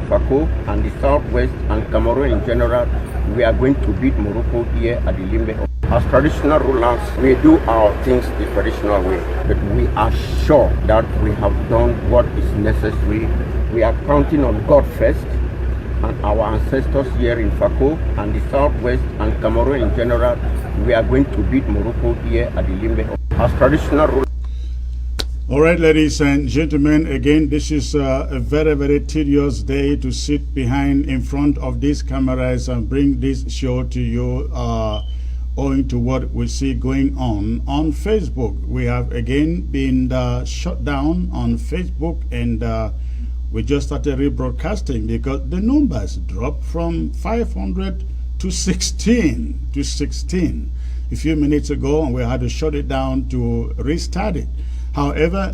Fako and the Southwest and Cameroon in general, we are going to beat Morocco here at the Limbe. As traditional rulers, we do our things the traditional way, but we are sure that we have done what is necessary. We are counting on God first and our ancestors here in Fako and the Southwest and Cameroon in general. We are going to beat Morocco here at the Limbe. As traditional rulers. All right, ladies and gentlemen, again, this is a very, very tedious day to sit behind in front of these cameras and bring this show to you owing to what we see going on Facebook. We have again been shut down on Facebook, and we just started rebroadcasting because the numbers dropped from 500 to 16 a few minutes ago, and we had to shut it down to restart it. However,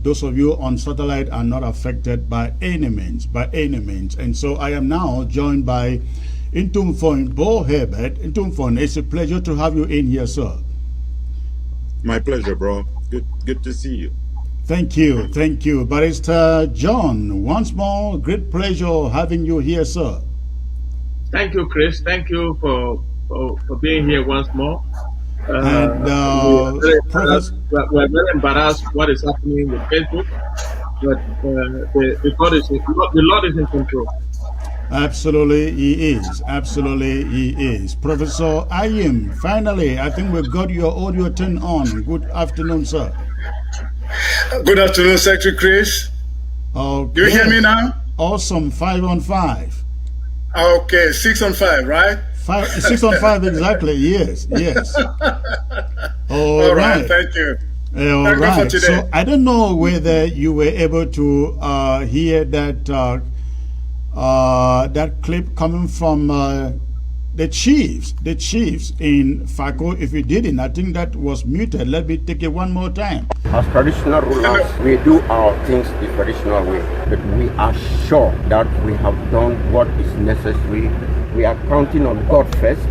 those of you on satellite are not affected by any means, And so I am now joined by Intumfon Bo Herbert. Intumfon, it's a pleasure to have you in here, sir. My pleasure, bro. Good to see you. Thank you. Barrister John, once more, great pleasure having you here, sir. Thank you, Chris. Thank you for being here once more. We're very embarrassed what is happening with Facebook, but the Lord is in control. Absolutely, he is. Professor Ayim, finally, I think we've got your audio turned on. Good afternoon, sir. Good afternoon, Secretary Chris. Okay. You hear me now? Awesome, 5 on 5. Okay, 6 on 5, right? 6 on 5 exactly. Yes. All right. Thank you. All right. So I don't know whether you were able to hear that that clip coming from the chiefs in Fako. If you didn't, I think that was muted. Let me take it one more time. As traditional rulers, we do our things the traditional way, but we are sure that we have done what is necessary. We are counting on God first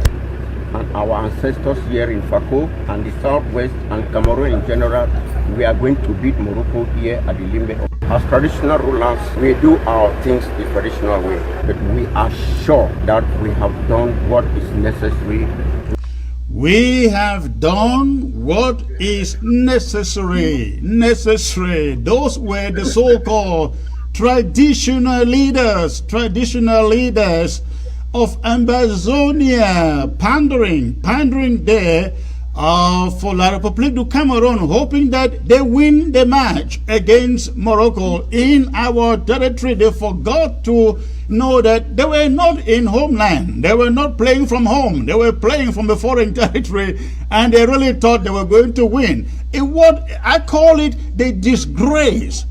and our ancestors here in Fako and the Southwest and Cameroon in general. We are going to beat Morocco here at the Limbe. As traditional rulers, we do our things the traditional way, but we are sure that we have done what is necessary. We have done what is necessary. Those were the so-called traditional leaders of Ambazonia, pandering there for La République du Cameroon, hoping that they win the match against Morocco in our territory. They forgot to know that they were not in homeland. They were not playing from home. They were playing from a foreign territory, and they really thought they were going to win. I call it the disgrace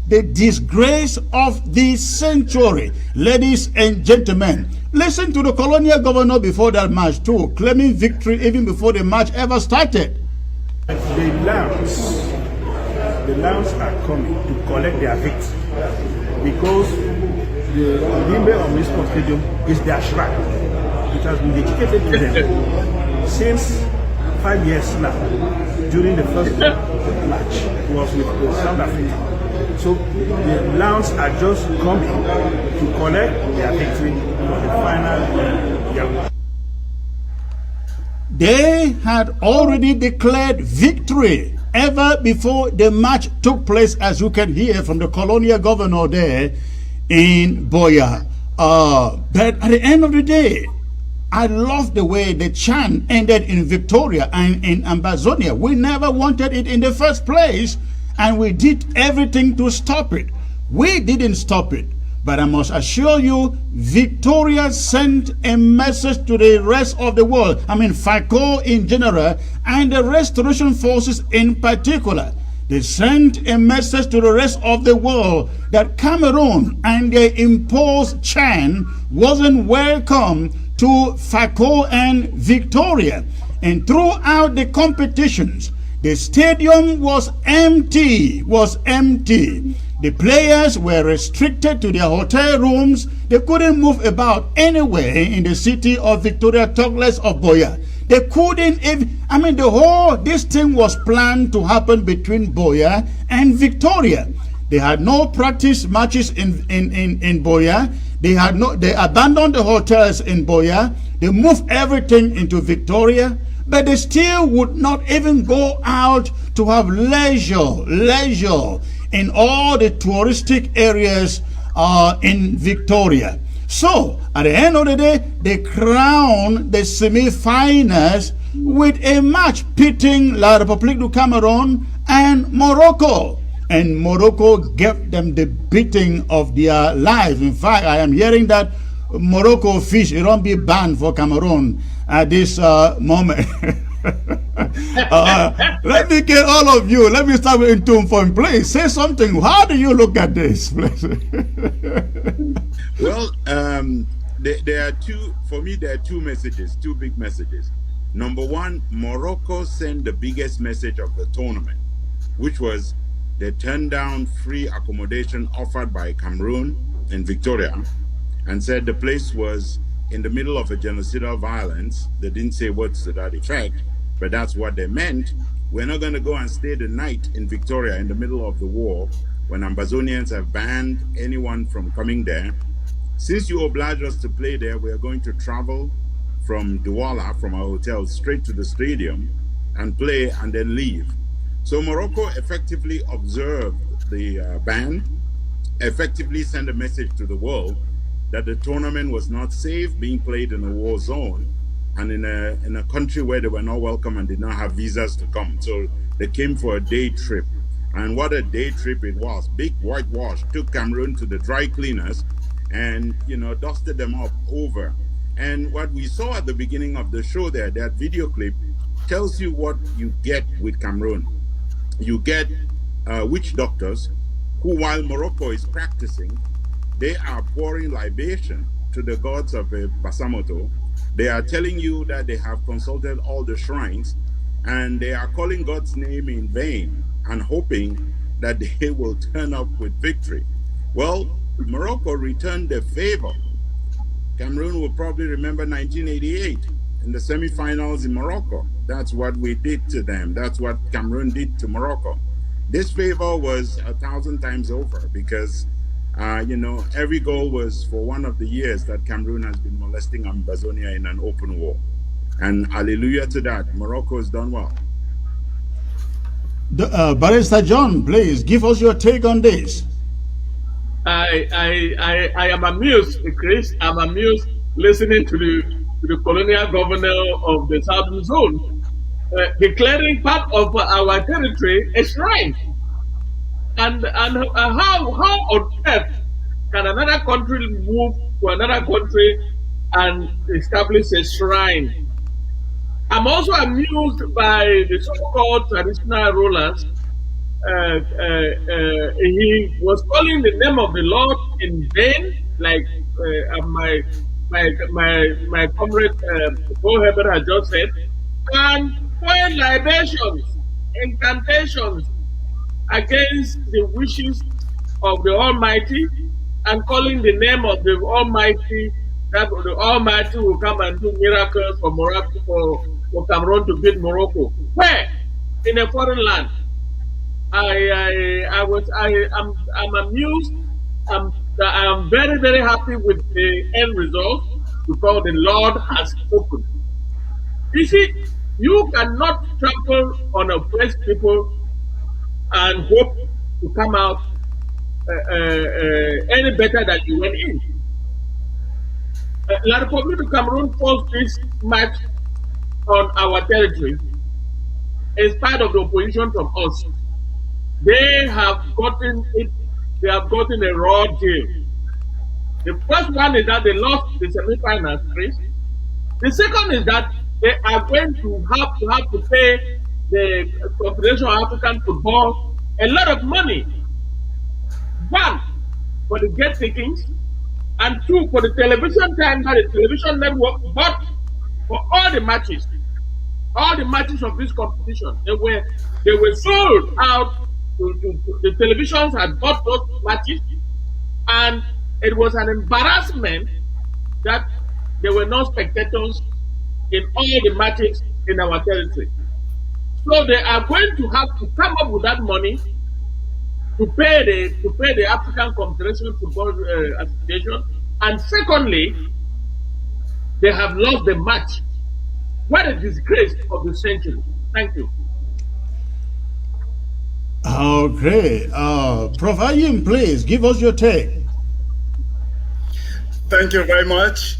of the century. Ladies and gentlemen, listen to the colonial governor before that match too, claiming victory even before the match ever started. The Lions are coming to collect their victory because the Limbe of Municipal Stadium is their shrine. It has been dedicated to them since 5 years now. During the first match, it was with South Africa. So the Lions are just coming to collect their victory for the final year. They had already declared victory ever before the match took place, as you can hear from the colonial governor there in Boya. But at the end of the day, I love the way the chant ended in Victoria and in Ambazonia. We never wanted it in the first place, and we did everything to stop it. We didn't stop it, but I must assure you, Victoria sent a message to the rest of the world. I mean, FACO in general, and the restoration forces in particular. They sent a message to the rest of the world that Cameroon and their imposed chant wasn't welcome to FACO and Victoria. And throughout the competitions, the stadium was empty. The players were restricted to their hotel rooms. They couldn't move about anywhere in the city of Victoria, talk less of Boya. They couldn't even, this thing was planned to happen between Boya and Victoria. They had no practice matches in Boya. They abandoned the hotels in Boya. They moved everything into Victoria, but they still would not even go out to have leisure in all the touristic areas in Victoria. So at the end of the day, they crowned the semi-finals with a match pitting La République du Cameroon and Morocco. And Morocco gave them the beating of their lives. In fact, I am hearing that Morocco fish, it won't be banned for Cameroon at this moment. Let me get all of you. Let me start with Ntumfo. Please say something. How do you look at this, please? Well, there are two, for me, there are two messages, two big messages. Number one, Morocco sent the biggest message of the tournament, which was they turned down free accommodation offered by Cameroon in Victoria and said the place was in the middle of a genocidal violence. They didn't say words to that effect, but that's what they meant. We're not going to go and stay the night in Victoria in the middle of the war when Ambazonians have banned anyone from coming there. Since you obliged us to play there, we are going to travel from Douala, from our hotel, straight to the stadium and play and then leave. So Morocco effectively observed the ban, effectively sent a message to the world that the tournament was not safe, being played in a war zone and in a country where they were not welcome and did not have visas to come. So they came for a day trip. And what a day trip it was. Big whitewash, took Cameroon to the dry cleaners and, dusted them up over. And what we saw at the beginning of the show there, that video clip, tells you what you get with Cameroon. You get witch doctors who, while Morocco is practicing, they are pouring libation to the gods of Basamoto. They are telling you that they have consulted all the shrines and they are calling God's name in vain and hoping that they will turn up with victory. Well, Morocco returned the favor. Cameroon will probably remember 1988 in the semifinals in Morocco. That's what we did to them. That's what Cameroon did to Morocco. This favor was 1,000 times over because, every goal was for one of the years that Cameroon has been molesting Ambazonia in an open war. And hallelujah to that, Morocco has done well. Barrister John, please give us your take on this. I am amused, Chris. I'm amused listening to the colonial governor of the Southern Zone declaring part of our territory a shrine. And how on earth can another country move to another country and establish a shrine? I'm also amused by the so-called traditional rulers. He was calling the name of the Lord in vain, like my comrade Paul Herbert has just said, and pouring libations, incantations against the wishes of the Almighty, and calling the name of the Almighty, that the Almighty will come and do miracles for Morocco, for Cameroon to beat Morocco. Where? In a foreign land. I'm amused. I'm very, very happy with the end result because the Lord has spoken. You see, you cannot trample on oppressed people and hope to come out any better than you went in. La République du Cameroon forced this match on our territory in spite of the opposition from us. They have gotten it. They have gotten a raw deal. The first one is that they lost the semi-finals, Chris. The second is that they are going to have to pay the Confederation of African Football a lot of money. One, for the gate takings, and two, for the television time that the television network bought for all the matches of this competition. They were sold out. The televisions had bought those matches, and it was an embarrassment that there were no spectators in all the matches in our territory. So they are going to have to come up with that money to pay the African Confederation Football Association And secondly, they have lost the match. What a disgrace of the century. Thank you. Okay. Prof. Ayim, please give us your take. Thank you very much.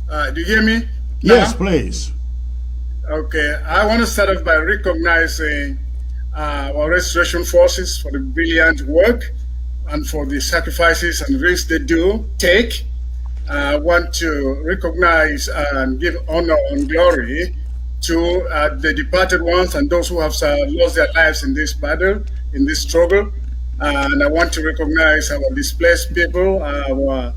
Do you hear me? Yes, now? please. Okay. I want to start off by recognizing our restoration forces for the brilliant work and for the sacrifices and risks they do take. I want to recognize and give honor and glory to the departed ones and those who have lost their lives in this battle, in this struggle. And I want to recognize our displaced people, our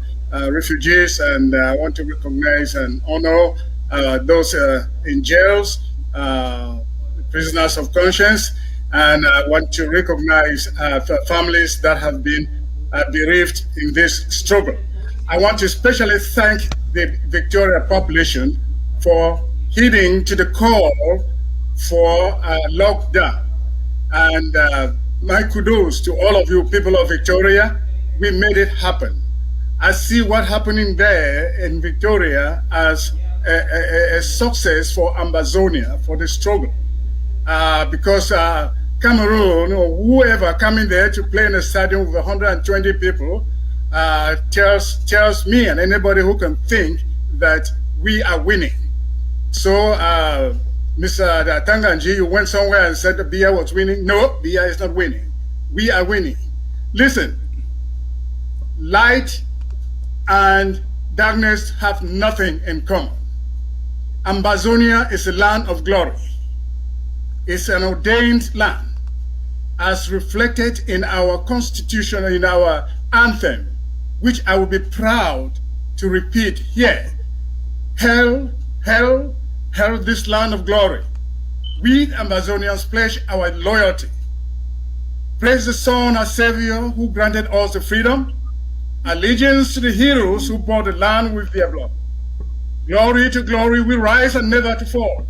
refugees, and I want to recognize and honor those in jails, prisoners of conscience, and I want to recognize families that have been bereaved in this struggle. I want to especially thank the Victoria population for heeding to the call for lockdown. And my kudos to all of you people of Victoria. We made it happen. I see what happening there in Victoria as a success for Ambazonia, for the struggle. Because Cameroon or whoever coming there to play in a stadium with 120 people tells me and anybody who can think that we are winning. So, Mr. Tanganji, you went somewhere and said the BIA was winning. No, BIA is not winning. We are winning. Listen, light and darkness have nothing in common. Ambazonia is a land of glory. It's an ordained land, as reflected in our constitution and in our anthem, which I will be proud to repeat here. Hail, hail, hail this land of glory. We Ambazonians pledge our loyalty. Praise the Son, our Savior, who granted us the freedom. Allegiance to the heroes who bought the land with their blood. Glory to glory, we rise and never to fall.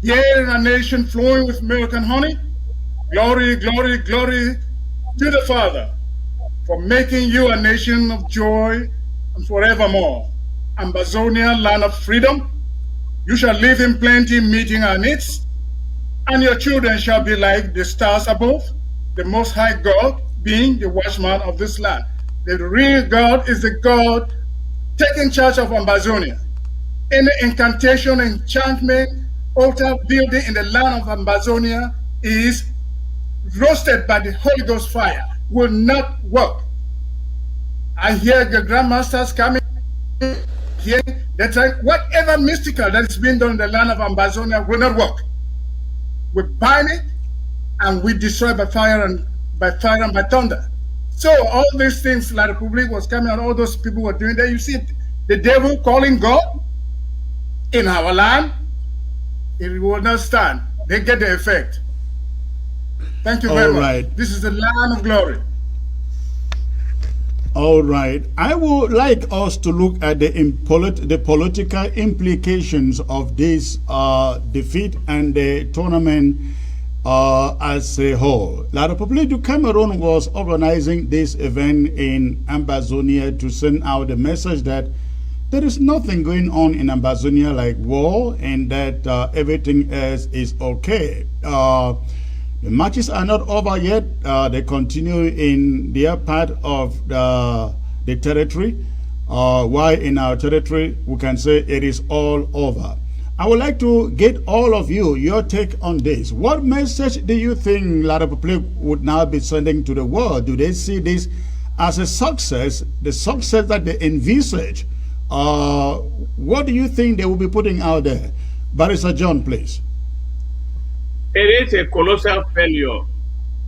Here in a nation flowing with milk and honey, glory, glory, glory to the Father for making you a nation of joy and forevermore. Ambazonia, land of freedom, you shall live in plenty, meeting our needs, and your children shall be like the stars above, the Most High God being the watchman of this land. The real God is the God taking charge of Ambazonia. Any incantation, enchantment, altar building in the land of Ambazonia is roasted by the Holy Ghost fire, will not work. I hear the grandmasters coming here, that whatever mystical that is being done in the land of Ambazonia will not work. We bind it and we destroy by fire and by thunder. So all these things, La Republic was coming and all those people were doing that. You see the devil calling God in our land, it will not stand. They get the effect. Thank you very much. This is the land of glory. All right. I would like us to look at the political implications of this defeat and the tournament as a whole. La République du Cameroon was organizing this event in Ambazonia to send out the message that there is nothing going on in Ambazonia like war, and that everything else is okay. The matches are not over yet. They continue in their part of the territory, while in our territory we can say it is all over. I would like to get all of you, your take on this. What message do you think La République would now be sending to the world? Do they see this as a success, the success that they envisage? What do you think they will be putting out there? Barrister John, please. It is a colossal failure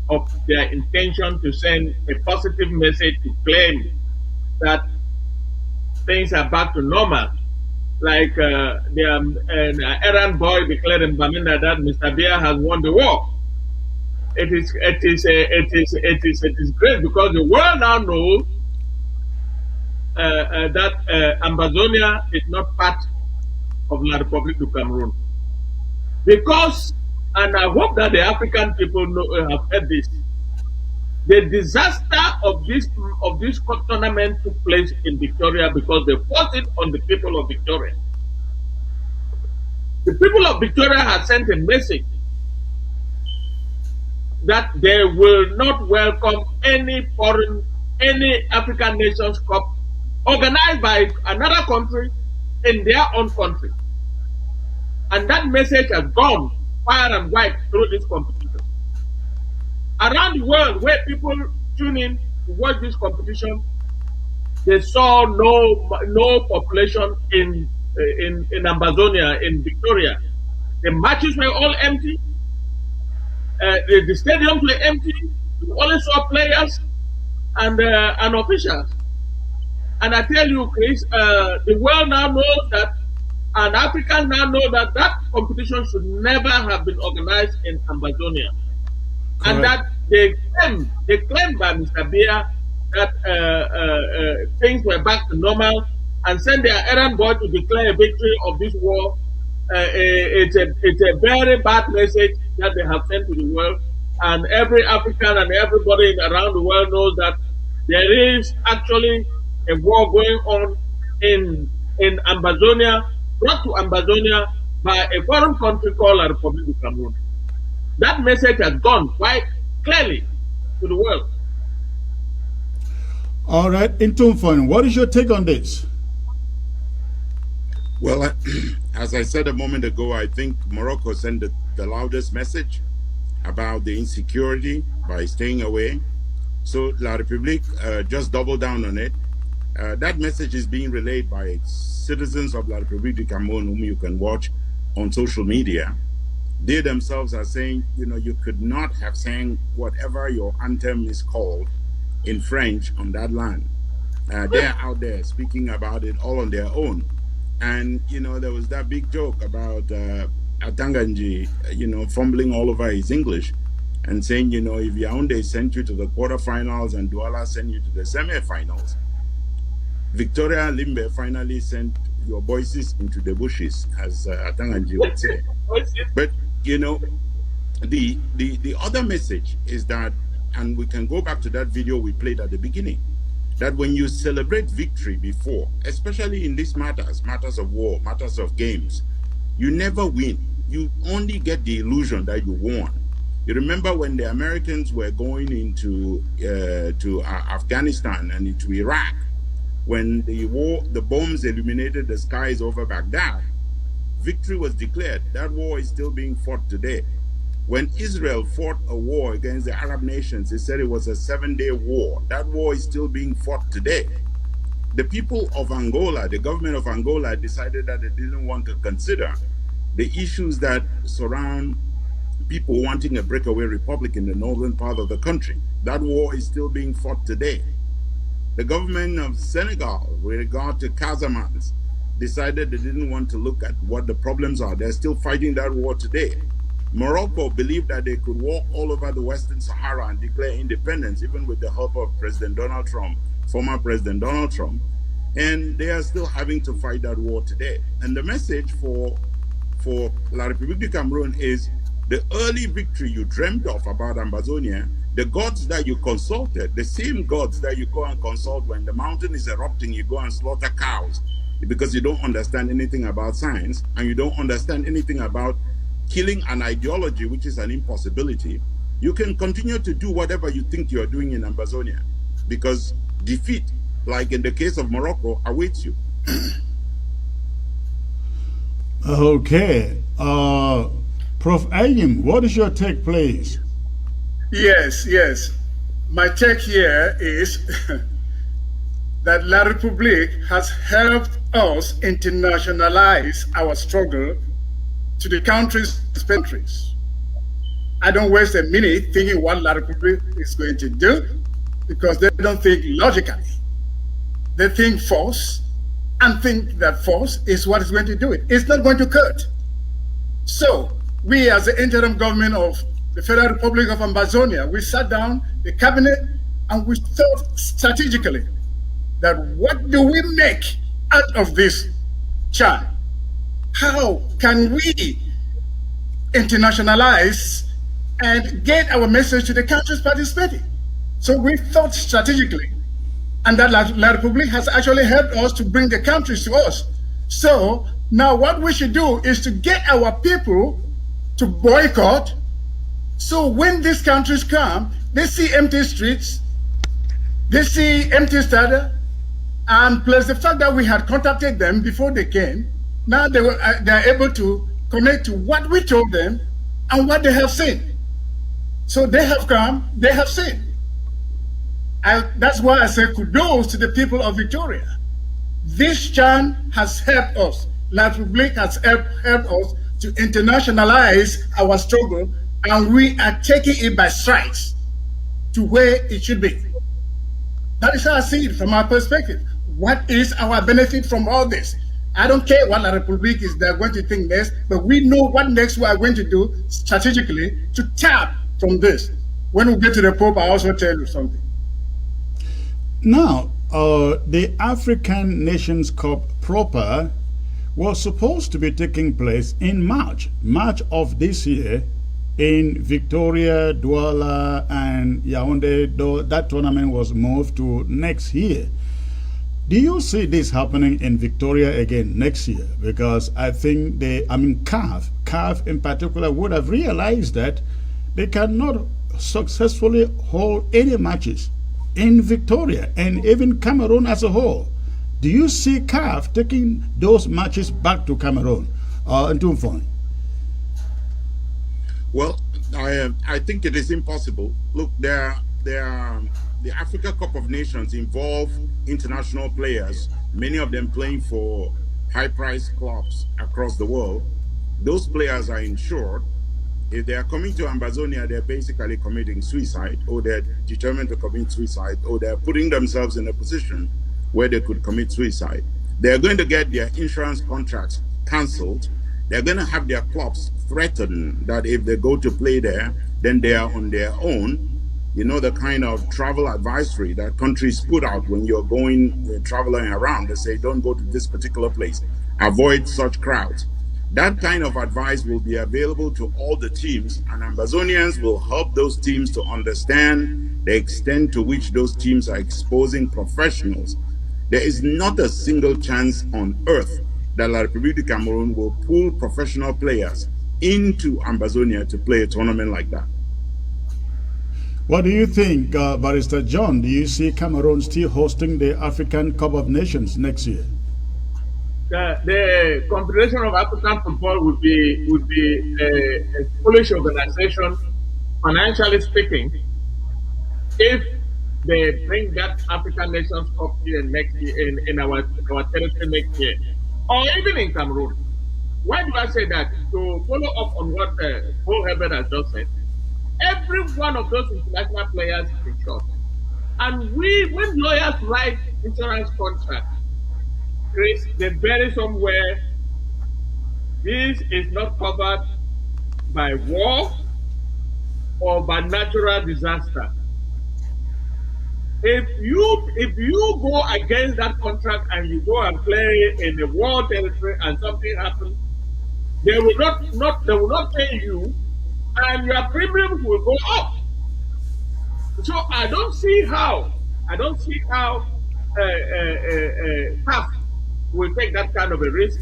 of their intention to send a positive message to claim that things are back to normal. Like an errand boy declared in Bamenda that Mr. Biya has won the war. It is a disgrace because the world now knows that Ambazonia is not part of La République du Cameroon. Because, and I hope that the African people have heard this, The disaster of this tournament took place in Victoria because they forced it on the people of Victoria. The people of Victoria had sent a message that they will not welcome any African Nations Cup organized by another country in their own country. And that message has gone far and wide through this competition. Around the world, where people tune in to watch this competition, they saw no population in Amazonia, in Victoria. The matches were all empty. The stadiums were empty. You only saw players and officials. And I tell you, Chris, the world now knows that, and Africans now know that that competition should never have been organized in Amazonia. Correct. And that they claimed by Mr. Bia that things were back to normal and sent their errand boy to declare a victory of this war. It's a very bad message that they have sent to the world, and every African and everybody around the world knows that there is actually a war going on in Amazonia, brought to Amazonia by a foreign country called the Republic of Cameroon. That message has gone quite clearly to the world. All right, Intumfon, what is your take on this? Well, as I said a moment ago, I think Morocco sent the loudest message about the insecurity by staying away. So La République just doubled down on it. That message is being relayed by citizens of La République du Cameroun, whom you can watch on social media. They themselves are saying, you could not have sang whatever your anthem is called in French on that land. They're out there speaking about it all on their own. And, there was that big joke about Atanganji, fumbling all over his English and saying, if Yaoundé sent you to the quarterfinals and Douala sent you to the semifinals, Victoria Limbe finally sent your voices into the bushes, as Atanganji would say. But, the other message is that, and we can go back to that video we played at the beginning, that when you celebrate victory before, especially in these matters of war, matters of games, you never win. You only get the illusion that you won. You remember when the Americans were going into to Afghanistan and into Iraq, when the bombs illuminated the skies over Baghdad, victory was declared. That war is still being fought today. When Israel fought a war against the Arab nations, they said it was a 7-day war. That war is still being fought today. The people of Angola, the government of Angola, decided that they didn't want to consider the issues that surround people wanting a breakaway republic in the northern part of the country. That war is still being fought today. The government of Senegal, with regard to Casamance, decided they didn't want to look at what the problems are. They're still fighting that war today. Morocco believed that they could walk all over the Western Sahara and declare independence, even with the help of President Donald Trump, former President Donald Trump, and they are still having to fight that war today. And the message for La République du Cameroun is the early victory you dreamt of about Amazonia, the gods that you consulted, the same gods that you go and consult when the mountain is erupting, you go and slaughter cows because you don't understand anything about science and you don't understand anything about killing an ideology, which is an impossibility. You can continue to do whatever you think you're doing in Amazonia because defeat, like in the case of Morocco, awaits you. Okay. Prof. Ayim, what is your take, please? Yes. My take here is that La République has helped us internationalize our struggle to the countries. I don't waste a minute thinking what La République is going to do because they don't think logically. They think force and think that force is what is going to do it. It's not going to cut. So we as the interim government of the Federal Republic of Amazonia, we sat down, the cabinet, and we thought strategically that what do we make out of this challenge? How can we internationalize and get our message to the countries participating? So we thought strategically, and that La Republique has actually helped us to bring the countries to us. So now what we should do is to get our people to boycott. So when these countries come, they see empty streets, they see empty stadium, and plus the fact that we had contacted them before they came, now they're able to connect to what we told them and what they have seen. So they have come, they have seen. And that's why I say kudos to the people of Victoria. This chant has helped us. La Republique has helped us to internationalize our struggle, and we are taking it by strides to where it should be. That is how I see it from our perspective. What is our benefit from all this? I don't care what La Republique is they're going to think next, but we know what next we are going to do strategically to tap from this. When we get to the Pope, I also tell you something. Now, the African Nations Cup proper was supposed to be taking place in March of this year in Victoria, Douala, and Yaoundé. Though that tournament was moved to next year. Do you see this happening in Victoria again next year? Because I think CAF in particular would have realized that they cannot successfully hold any matches in Victoria and even Cameroon as a whole. Do you see CAF taking those matches back to Cameroon and to Mfoni? Well, I think it is impossible. Look, the Africa Cup of Nations involve international players, many of them playing for high-priced clubs across the world. Those players are insured. If they are coming to Ambazonia, they're basically committing suicide, or they're determined to commit suicide, or they're putting themselves in a position where they could commit suicide. They're going to get their insurance contracts cancelled. They're going to have their clubs threatened that if they go to play there, then they are on their own. You know, the kind of travel advisory that countries put out when you're going traveling around. They say, don't go to this particular place. Avoid such crowds. That kind of advice will be available to all the teams, and Ambazonians will help those teams to understand the extent to which those teams are exposing professionals. There is not a single chance on earth that La République du Cameroon will pull professional players into Ambazonia to play a tournament like that. What do you think, Barrister John? Do you see Cameroon still hosting the African Cup of Nations next year? The Confederation of African Football would be a foolish organization, financially speaking, if they bring that African Nations Cup here next year in our territory next year, or even in Cameroon. Why do I say that? To follow up on what Paul Herbert has just said, every one of those international players is insured. And when lawyers write insurance contracts, Chris, they bury somewhere, this is not covered by war or by natural disaster. If you go against that contract and you go and play in a war territory and something happens, they will not pay you, and your premiums will go up. So I don't see how CAF will take that kind of a risk.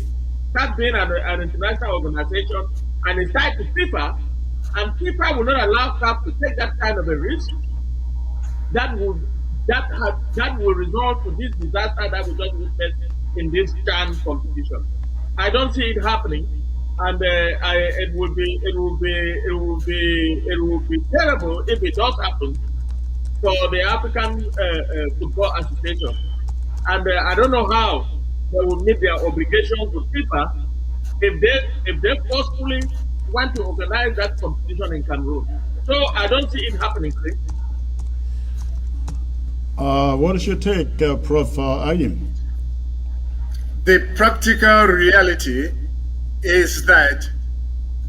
CAF being an international organization and it's tied to FIFA, and FIFA will not allow CAF to take that kind of a risk. That will result to this disaster that we just witnessed in this CHAN competition. I don't see it happening, and it will be terrible if it does happen for the African Football Association. And I don't know how they will meet their obligations to FIFA if they forcefully want to organize that competition in Cameroon. So I don't see it happening, Chris. What is your take, Prof. Ayim? The practical reality is that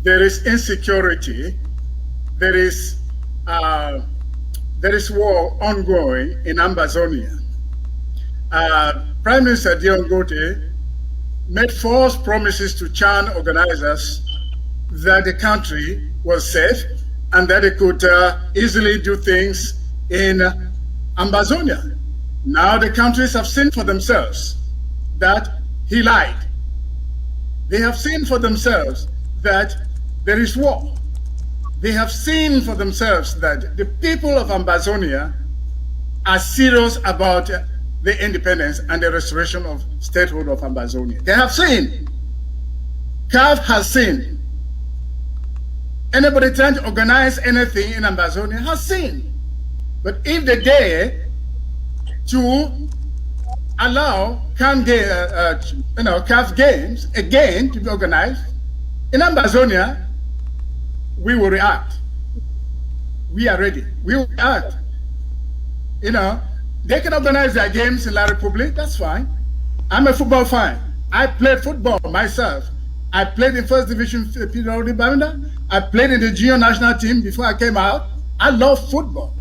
there is insecurity, there is war ongoing in Ambazonia. Prime Minister Dion Gote made false promises to CHAN organizers that the country was safe and that they could easily do things in Ambazonia. Now the countries have seen for themselves that he lied. They have seen for themselves that there is war. They have seen for themselves that the people of Ambazonia are serious about the independence and the restoration of statehood of Ambazonia. They have seen. CAF has seen. Anybody trying to organize anything in Ambazonia has seen. But if they dare to allow CAF games again to be organized in Ambazonia, we will react. We are ready. We will react. They can organize their games in La Republique, that's fine. I'm a football fan. I played football myself. I played in first division PWD Bamenda. I played in the junior national team before I came out. I love football.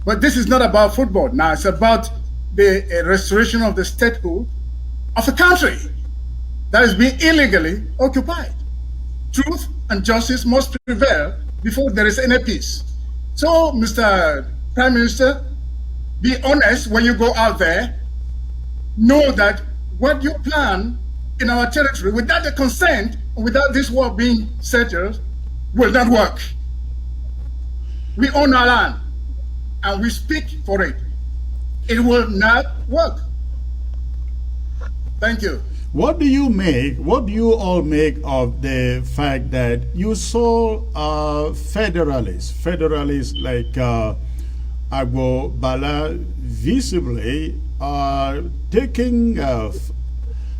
But this is not about football. Now it's about the restoration of the statehood of a country that is being illegally occupied. Truth and justice must prevail before there is any peace. So, Mr. Prime Minister, be honest when you go out there. Know that what you plan in our territory without the consent, without this war being settled, will not work. We own our land and we speak for it. It will not work. Thank you. What do you all make of the fact that you saw federalists like Agbo Bala visibly taking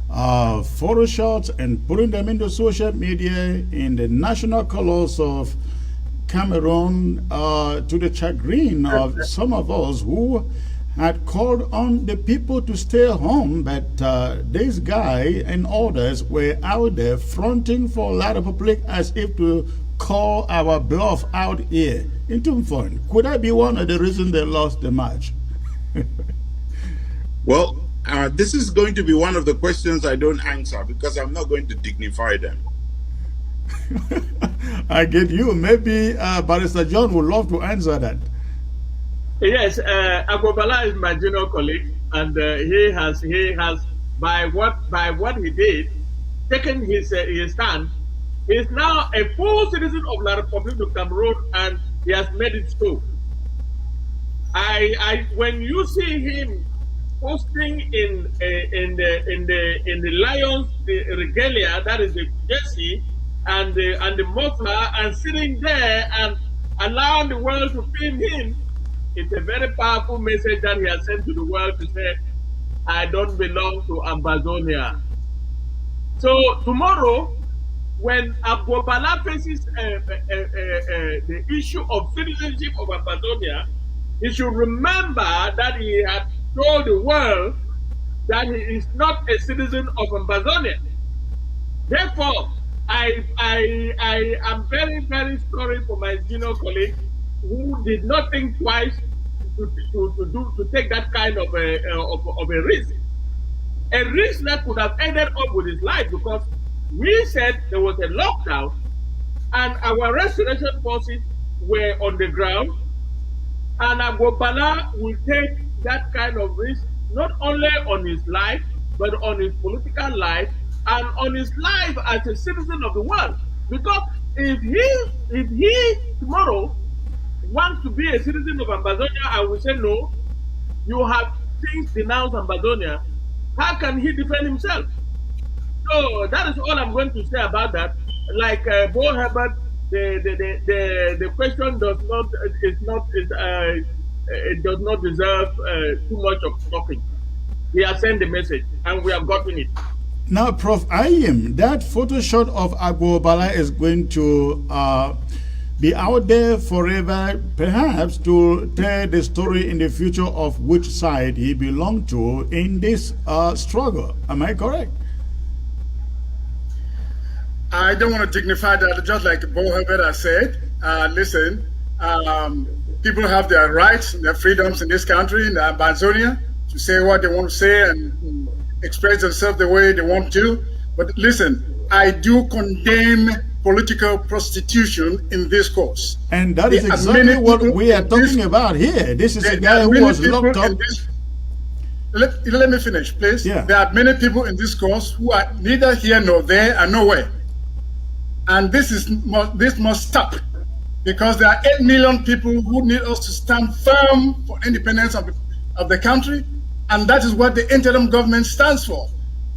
photo shots and putting them into social media in the national colors of Cameroon, to the chagrin of some of us who had called on the people to stay home, but this guy and others were out there fronting for La Republique as if to call our bluff out here in Tumfon. Could that be one of the reasons they lost the match? Well, this is going to be one of the questions I don't answer because I'm not going to dignify them. I get you. Maybe Barrister John would love to answer that. Yes, Agbobala is my junior colleague, and he has by what he did, taken his stand. He is now a full citizen of La Republique of Cameroon, and he has made it so. When you see him posting in the Lions the regalia, that is the jersey and the muffler, and sitting there and allowing the world to film him, it's a very powerful message that he has sent to the world to say, I don't belong to Ambazonia. So tomorrow, when Agbobala faces the issue of citizenship of Ambazonia, he should remember that he had told the world that he is not a citizen of Ambazonia. Therefore, I am very, very sorry for my junior colleague who did not think twice to take that kind of a risk. A risk that could have ended up with his life, because we said there was a lockdown and our restoration forces were on the ground, and Agbobala will take that kind of risk not only on his life, but on his political life and on his life as a citizen of the world. Because if he tomorrow wants to be a citizen of Ambazonia, I will say no. You have things denounced Ambazonia. How can he defend himself? So that is all I'm going to say about that. Like Bo Herbert, the question does not deserve too much of talking. He has sent the message, and we have gotten it. Now, Prof. Ayim, that photo shot of Agbobala is going to be out there forever, perhaps to tell the story in the future of which side he belonged to in this struggle. Am I correct? I don't want to dignify that, just like Bo Herbert has said. Listen, people have their rights and their freedoms in this country, in Ambazonia, to say what they want to say and express themselves the way they want to. But listen, I do condemn political prostitution in this cause. And that is There are exactly many what people we are in this- talking about here. This is a there guy are who many was people locked up. in this- Let me finish, please. Yeah. There are many people in this cause who are neither here nor there and nowhere. And this must stop, because there are 8 million people who need us to stand firm for independence of the country, and that is what the interim government stands for.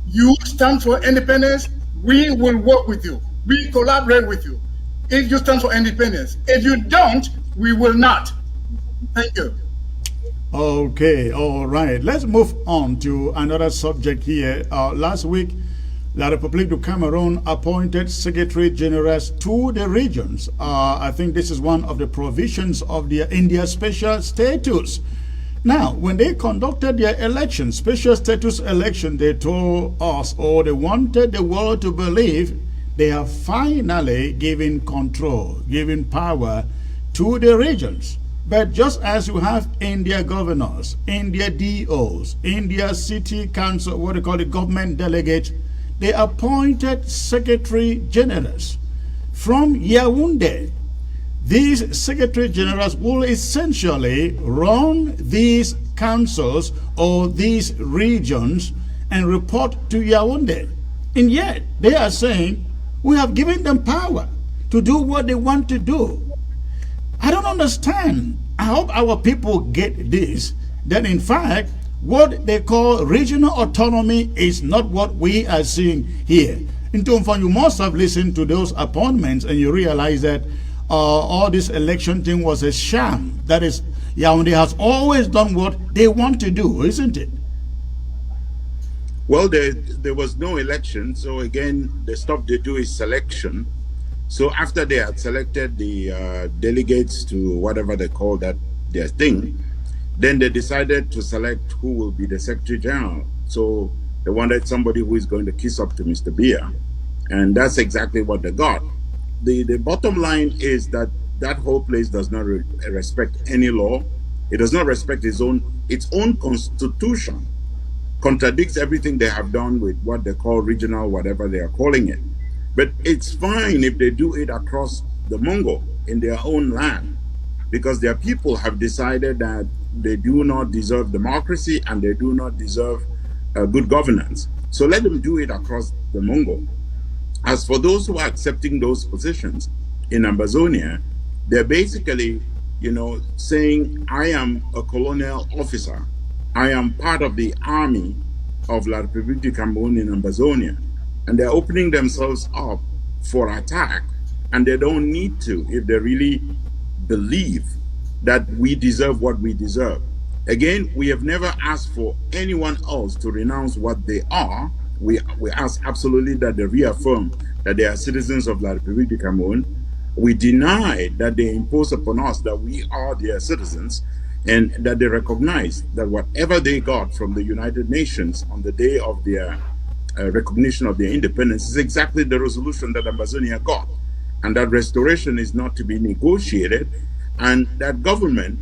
You stand for independence, we will work with you. We collaborate with you. If you stand for independence. If you don't, we will not. Thank you. Okay, all right. Let's move on to another subject here. Last week, La République du Cameroon appointed Secretary Generals to the regions. I think this is one of the provisions of their India special status. Now, when they conducted their election, special status election, they told us, or they wanted the world to believe, they are finally giving control, giving power to the regions. But just as you have India governors, India DOs, India city council, what they call the government delegate, they appointed secretary generals from Yaoundé. These secretary generals will essentially run these councils or these regions and report to Yaoundé. And yet they are saying, we have given them power to do what they want to do. I don't understand. I hope our people get this, that in fact, what they call regional autonomy is not what we are seeing here. In Tumfan, you must have listened to those appointments and you realize that all this election thing was a sham. That is, Yaoundé has always done what they want to do, isn't it? Well, there was no election, so again, the stuff they do is selection. So after they had selected the delegates to whatever they call that their thing, then they decided to select who will be the Secretary General. So they wanted somebody who is going to kiss up to Mr. Biya, and that's exactly what they got. The bottom line is that that whole place does not respect any law. It does not respect its own constitution. Contradicts everything they have done with what they call regional, whatever they are calling it. But it's fine if they do it across the Mongo in their own land, because their people have decided that they do not deserve democracy and they do not deserve good governance. So let them do it across the Mongo. As for those who are accepting those positions in Ambazonia, they're basically, saying, I am a colonial officer. I am part of the army of La République du Cameroon in Ambazonia. And they're opening themselves up for attack. And they don't need to if they really believe that we deserve what we deserve. Again, we have never asked for anyone else to renounce what they are. We ask absolutely that they reaffirm that they are citizens of La République du Cameroon. We deny that they impose upon us that we are their citizens, and that they recognize that whatever they got from the United Nations on the day of their recognition of their independence is exactly the resolution that Ambazonia got, and that restoration is not to be negotiated, and that government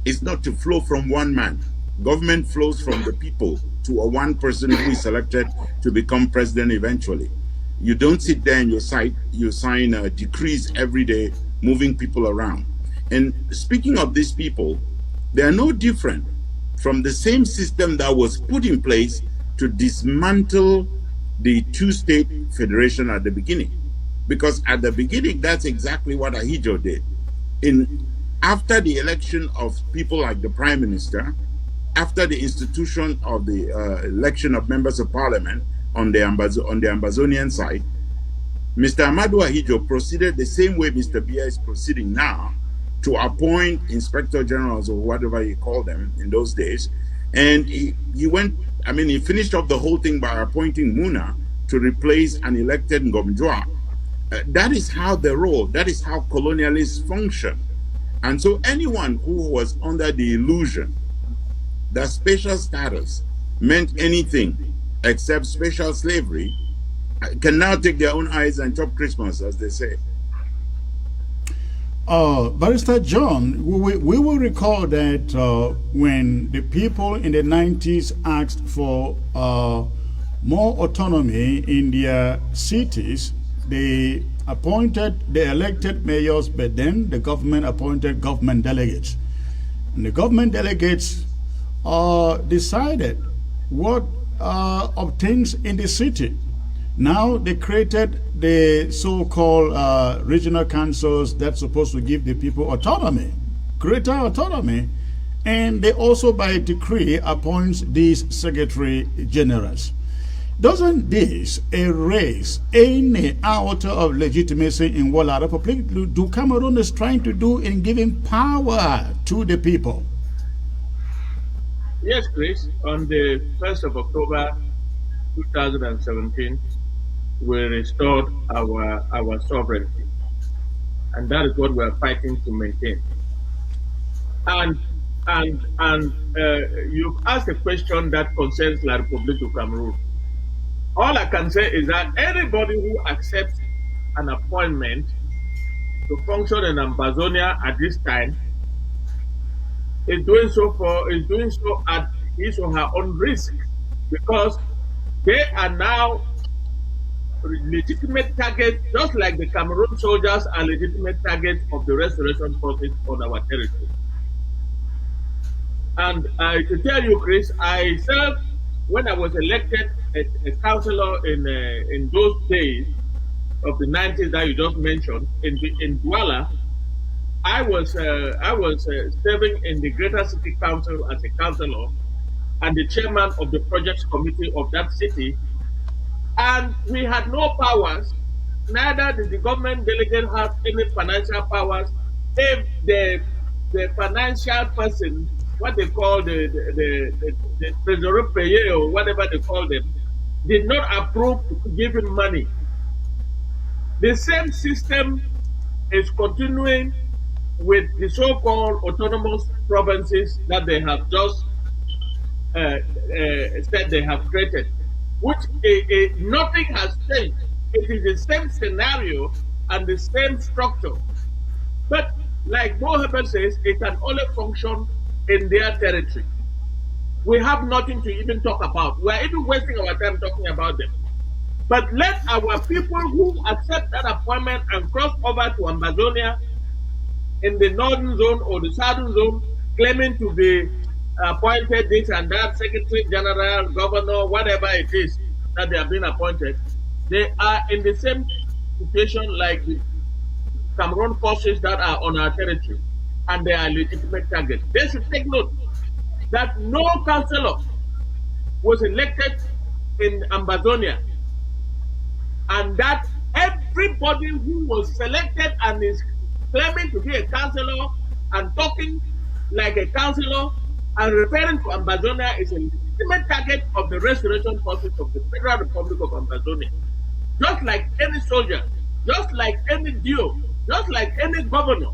is not to flow from one man. Government flows from the people to a one person who is selected to become president eventually. You don't sit there and you sign decrees every day, moving people around. And speaking of these people, they are no different from the same system that was put in place to dismantle the two-state federation at the beginning. Because at the beginning, that's exactly what Ahijo did. After the election of people like the Prime Minister, after the institution of the election of members of parliament on the Ambazonian side, Mr. Amadou Ahijo proceeded the same way Mr. Biya is proceeding now, to appoint inspector generals or whatever you call them in those days. And he finished off the whole thing by appointing Muna to replace an elected Ngomjua. That is how they roll. That is how colonialists function. And so anyone who was under the illusion that special status meant anything except special slavery can now take their own eyes and chop Christmas, as they say. Barrister John, we will recall that when the people in the 90s asked for more autonomy in their cities, they elected mayors, but then the government appointed government delegates. And the government delegates decided what obtains in the city. Now they created the so-called regional councils that's supposed to give the people autonomy, greater autonomy, and they also by decree appoints these secretary generals. Doesn't this erase any iota of legitimacy in what La Republic do Cameroon is trying to do in giving power to the people? Yes, Chris. On the 1st of October 2017, we restored our sovereignty. And that is what we are fighting to maintain. And you've asked a question that concerns La Republique du Cameroon. All I can say is that anybody who accepts an appointment to function in Ambazonia at this time is doing so at his or her own risk, because they are now legitimate targets, just like the Cameroon soldiers are legitimate targets of the restoration forces on our territory. And to tell you, Chris, I served when I was elected a councillor in those days of the 90s that you just mentioned in Douala. I was serving in the Greater City Council as a councillor and the chairman of the projects committee of that city, and we had no powers. Neither did the government delegate have any financial powers. If the financial person, what they call the treasurer payer or whatever they call them, did not approve giving money. The same system is continuing with the so-called autonomous provinces that they have just said they have created, which nothing has changed. It is the same scenario and the same structure. But like Bo Herbert says, it can only function in their territory. We have nothing to even talk about. We are even wasting our time talking about them. But let our people who accept that appointment and cross over to Ambazonia in the northern zone or the southern zone, claiming to be appointed this and that, secretary general, governor, whatever it is that they have been appointed, they are in the same situation like the Cameroon forces that are on our territory, and they are legitimate targets. They should take note that no councillor was elected in Ambazonia, and that everybody who was selected and is claiming to be a councillor and talking like a councillor and referring to Ambazonia is a legitimate target of the restoration forces of the Federal Republic of Ambazonia. Just like any soldier, just like any DO, just like any governor,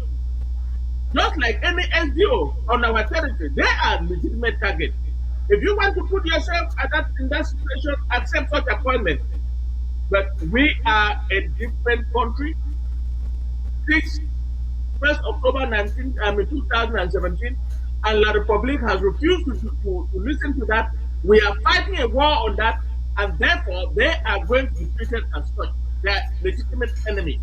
just like any SDO on our territory, they are legitimate targets. If you want to put yourself in that situation, accept such appointment. But we are a different country. This 1st October 2017, and La Republique has refused to listen to that. We are fighting a war on that, and therefore they are going to be treated as such. They are legitimate enemies.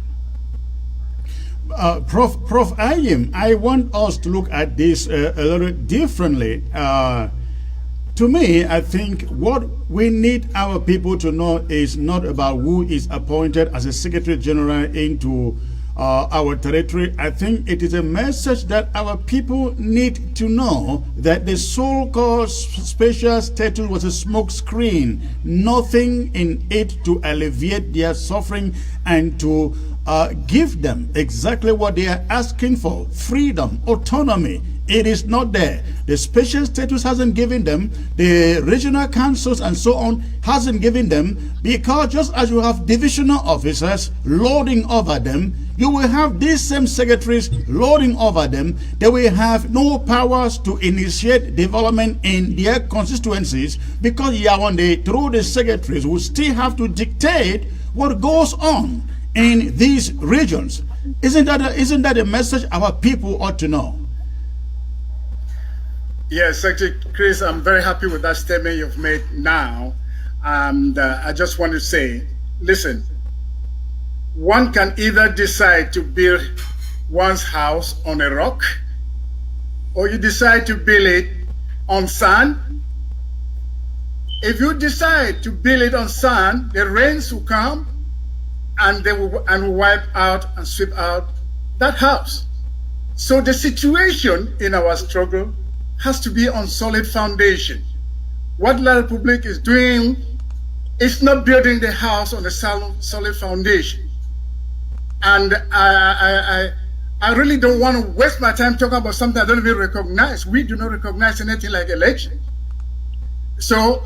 Prof. Ayim, I want us to look at this a little differently. To me, I think what we need our people to know is not about who is appointed as a Secretary General into our territory. I think it is a message that our people need to know that the so-called special status was a smoke screen, nothing in it to alleviate their suffering and to give them exactly what they are asking for: freedom, autonomy. It is not there. The special status hasn't given them, the regional councils and so on hasn't given them, because just as you have divisional officers lording over them, you will have these same secretaries lording over them. They will have no powers to initiate development in their constituencies, because Yawande, through the secretaries, will still have to dictate what goes on in these regions. Isn't that a message our people ought to know? Yes, Secretary Chris, I'm very happy with that statement you've made now. And I just want to say, listen, one can either decide to build one's house on a rock, or you decide to build it on sand. If you decide to build it on sand, the rains will come and they will wipe out and sweep out that house. So the situation in our struggle has to be on solid foundation. What La Republique is doing is not building the house on a solid foundation. And I really don't want to waste my time talking about something I don't even recognize. We do not recognize anything like election. So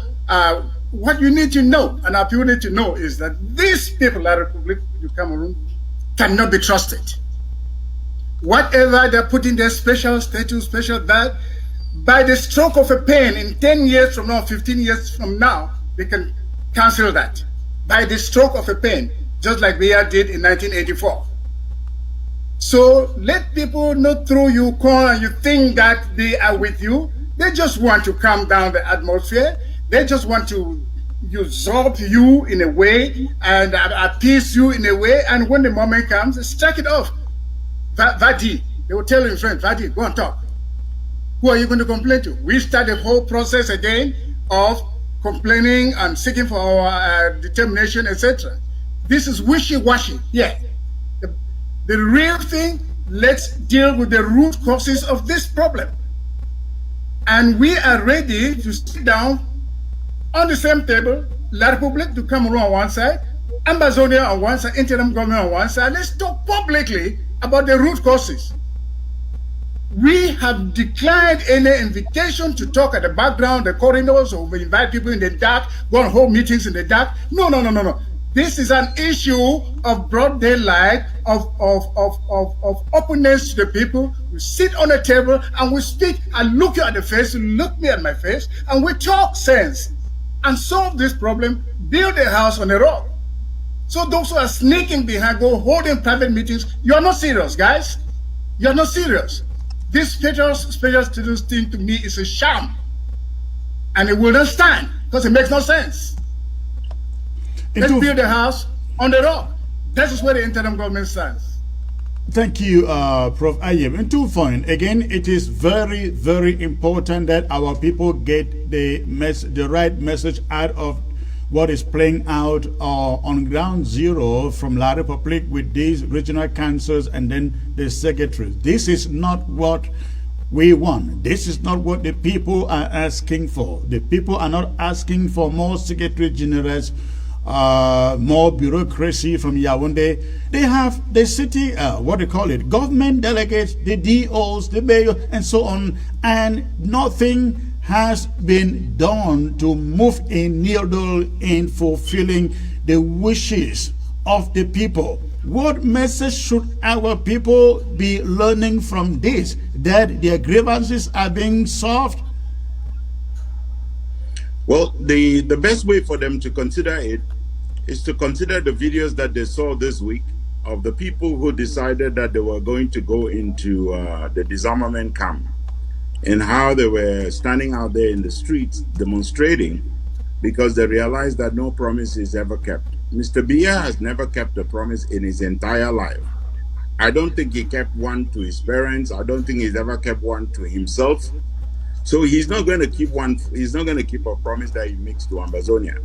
what you need to know, and our people need to know, is that these people, La Republique du Cameroon, cannot be trusted. Whatever they're putting their special status, special that, by the stroke of a pen in 10 years from now, 15 years from now, they can cancel that. By the stroke of a pen, just like we did in 1984. So let people not throw you corn and you think that they are with you. They just want to calm down the atmosphere. They just want to usurp you in a way and appease you in a way. And when the moment comes, strike it off. Vadi, they will tell you in French, Vadi, go and talk. Who are you going to complain to? We start the whole process again of complaining and seeking for our determination, etc. This is wishy-washy. Yeah. The real thing, let's deal with the root causes of this problem. And we are ready to sit down on the same table, La Republique du Cameroon on one side, Ambazonia on one side, interim government on one side. Let's talk publicly about the root causes. We have declined any invitation to talk at the background, the corridors, or we invite people in the dark, go and hold meetings in the dark. No. This is an issue of broad daylight, of openness to the people. We sit on a table and we speak. I look you at the face, you look me at my face, and we talk sense and solve this problem, build a house on a rock. So those who are sneaking behind, go holding private meetings, you're not serious, guys. You're not serious. This special status thing to me is a sham. And it will not stand because it makes no sense. Let's build a house on the rock. That is where the interim government stands. Thank you, Prof. Ayeb. And to point, again, it is very, very important that our people get the right message out of what is playing out on ground zero from La Republique with these regional councils and then the secretaries. This is not what we want. This is not what the people are asking for. The people are not asking for more secretary generals, more bureaucracy from Yaoundé. They have the city, what they call it, government delegates, the DOs, the mayor, and so on, and nothing has been done to move a needle in fulfilling the wishes of the people. What message should our people be learning from this? That their grievances are being solved? Well, the best way for them to consider it is to consider the videos that they saw this week of the people who decided that they were going to go into the disarmament camp, and how they were standing out there in the streets demonstrating because they realized that no promise is ever kept. Mr. Biya has never kept a promise in his entire life. I don't think he kept one to his parents. I don't think he's ever kept one to himself. So he's not going to keep one. He's not going to keep a promise that he makes to Ambazonia.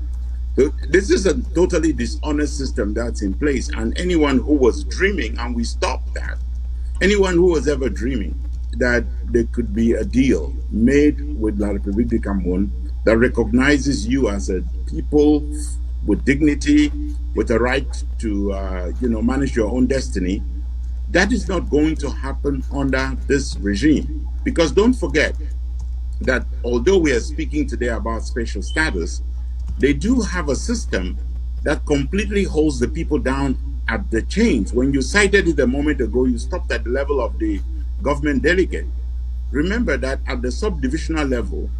So this is a totally dishonest system that's in place. And anyone who was dreaming, and we stopped that, anyone who was ever dreaming that there could be a deal made with La République du Cameroon that recognizes you as a people with dignity, with a right to manage your own destiny, that is not going to happen under this regime. Because don't forget that although we are speaking today about special status, they do have a system that completely holds the people down at the chains. When you cited it a moment ago, you stopped at the level of the government delegate. Remember that at the subdivisional level,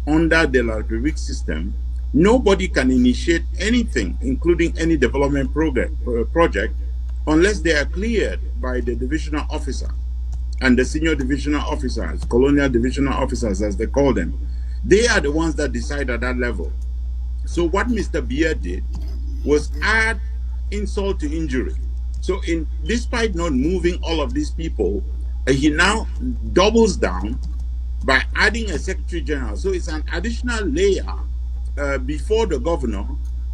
under the La République system, nobody can initiate anything, including any development project, unless they are cleared by the divisional officer and the senior divisional officers, colonial divisional officers, as they call them. They are the ones that decide at that level. So what Mr. Biya did was add insult to injury. So, despite not moving all of these people, he now doubles down by adding a secretary general. So it's an additional layer before the governor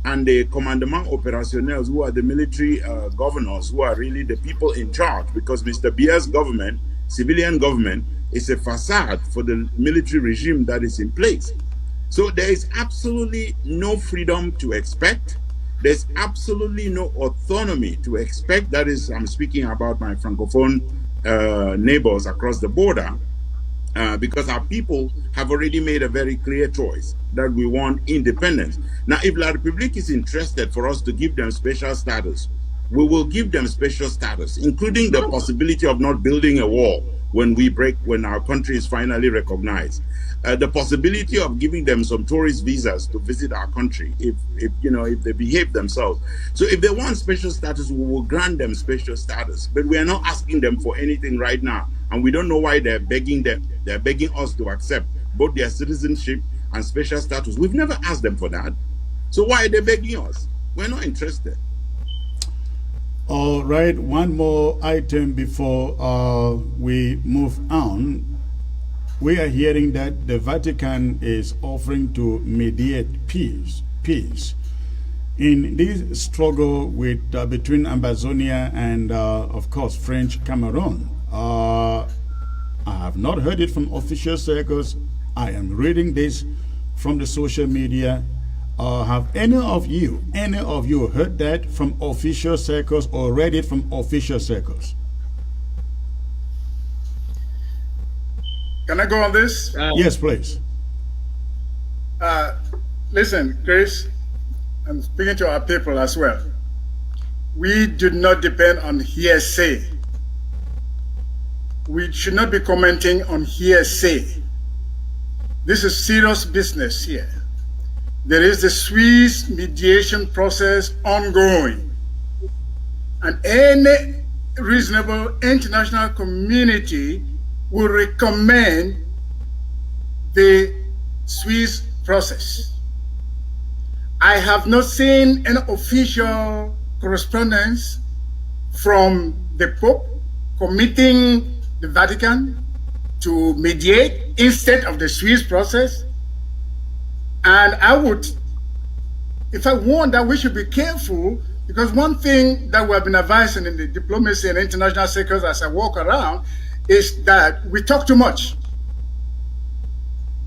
and the commandement opérationnels, who are the military governors, who are really the people in charge, because Mr. Biya's government, civilian government, is a facade for the military regime that is in place. So there is absolutely no freedom to expect. There's absolutely no autonomy to expect. That is, I'm speaking about my Francophone neighbors across the border, because our people have already made a very clear choice that we want independence. Now, if La République is interested for us to give them special status, we will give them special status, including the possibility of not building a wall when our country is finally recognized. The possibility of giving them some tourist visas to visit our country if they behave themselves. So if they want special status, we will grant them special status. But we are not asking them for anything right now. And we don't know why they're begging them. They're begging us to accept both their citizenship and special status. We've never asked them for that. So why are they begging us? We're not interested. All right, one more item before we move on. We are hearing that the Vatican is offering to mediate peace in this struggle with between Ambazonia and, of course, French Cameroon. I have not heard it from official circles. I am reading this from the social media. Have any of you heard that from official circles or read it from official circles? Can I go on this? Yes, please. Listen, Chris, I'm speaking to our people as well. We do not depend on hearsay. We should not be commenting on hearsay. This is serious business here. There is the Swiss mediation process ongoing. And any reasonable international community will recommend the Swiss process. I have not seen any official correspondence from the Pope committing the Vatican to mediate instead of the Swiss process. And I would, if I warn that we should be careful, because one thing that we have been advising in the diplomacy and international circles as I walk around is that we talk too much.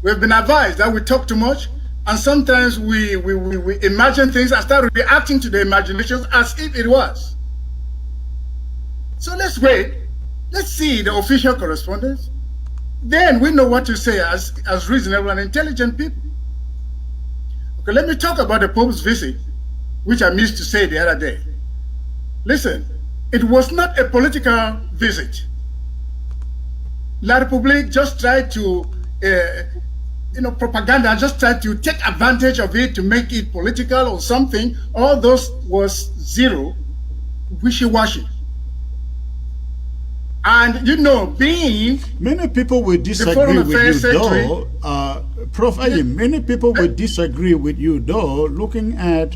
We've been advised that we talk too much, and sometimes we imagine things and start reacting to the imaginations as if it was. So let's wait. Let's see the official correspondence. Then we know what to say as reasonable and intelligent people. Okay, let me talk about the Pope's visit, which I missed to say the other day. Listen, it was not a political visit. La République just tried to, propaganda, just tried to take advantage of it to make it political or something. All those was zero, wishy-washy. And, being... Many people will disagree with you, though. Prof. Ayim, many people will disagree with you, though, looking at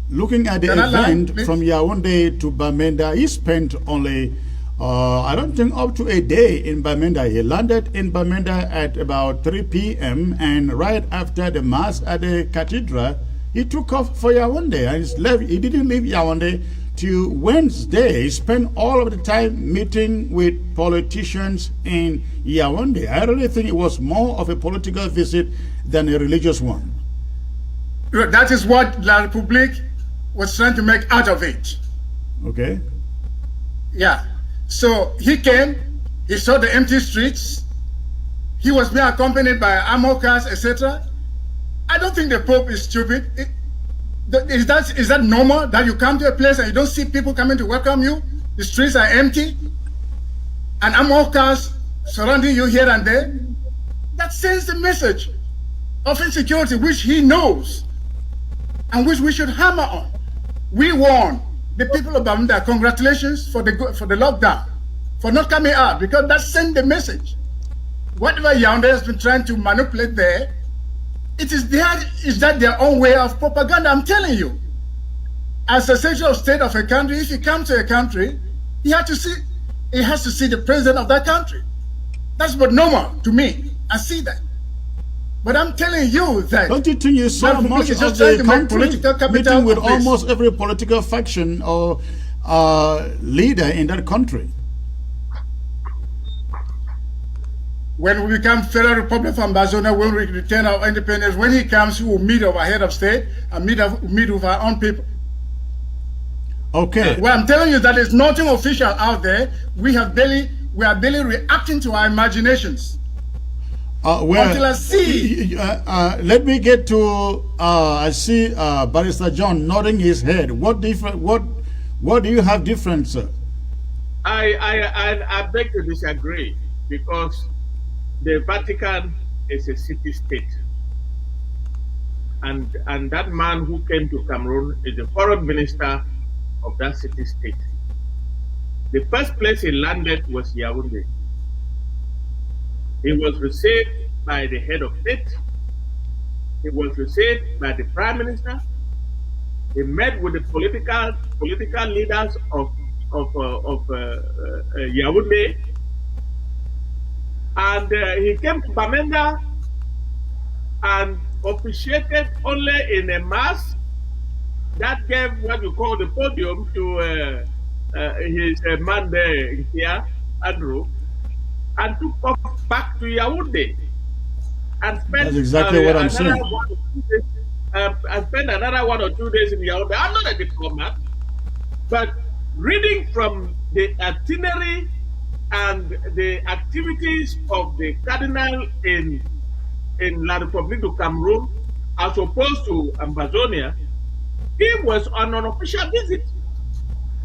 Looking at the event from Yaoundé to Bamenda, he spent only... I don't think up to a day in Bamenda. He landed in Bamenda at about 3 p.m. and right after the mass at the cathedral, he took off for Yaoundé and he didn't leave Yaoundé till Wednesday. He spent all of the time meeting with politicians in Yaoundé. I really think it was more of a political visit than a religious one. That is what La République was trying to make out of it. Okay. Yeah. So he came, he saw the empty streets, he was being accompanied by armored cars, etc. I don't think the Pope is stupid. Is that normal that you come to a place and you don't see people coming to welcome you? The streets are empty and armored cars surrounding you here and there? That sends the message of insecurity, which he knows and which we should hammer on. We warn the people of Bamenda, congratulations for the lockdown, for not coming out, because that sent the message. Whatever Yaoundé has been trying to manipulate there, is that their own way of propaganda, I'm telling you. as a Secretary of State of a country, if he comes to a country, he has to see the president of that country. That's but normal to me. I see that. But I'm telling you that. Don't you think you saw much of the country meeting with almost every political faction or leader in that country? When we become Federal Republic of Amazonia, when we return our independence, when he comes, he will meet our head of state and meet with our own people. Okay. Well, I'm telling you that there's nothing official out there. We are barely reacting to our imaginations. Well, until I see. Let me get to. I see Barrister John nodding his head. What do you have different, sir? I beg to disagree, because the Vatican is a city-state, and that man who came to Cameroon is the foreign minister of that city-state. The first place he landed was Yaoundé. He was received by the head of state. He was received by the prime minister. He met with the political leaders of Yaoundé, and he came to Bamenda and officiated only in a mass that gave what you call the podium to his man there here, Andrew, and took off back to Yaoundé and spent That's exactly what I'm saying. I spent another 1 or 2 days in Yaoundé. I'm not a diplomat, but reading from the itinerary and the activities of the cardinal in La République du Cameroon, as opposed to Amazonia, he was on an official visit.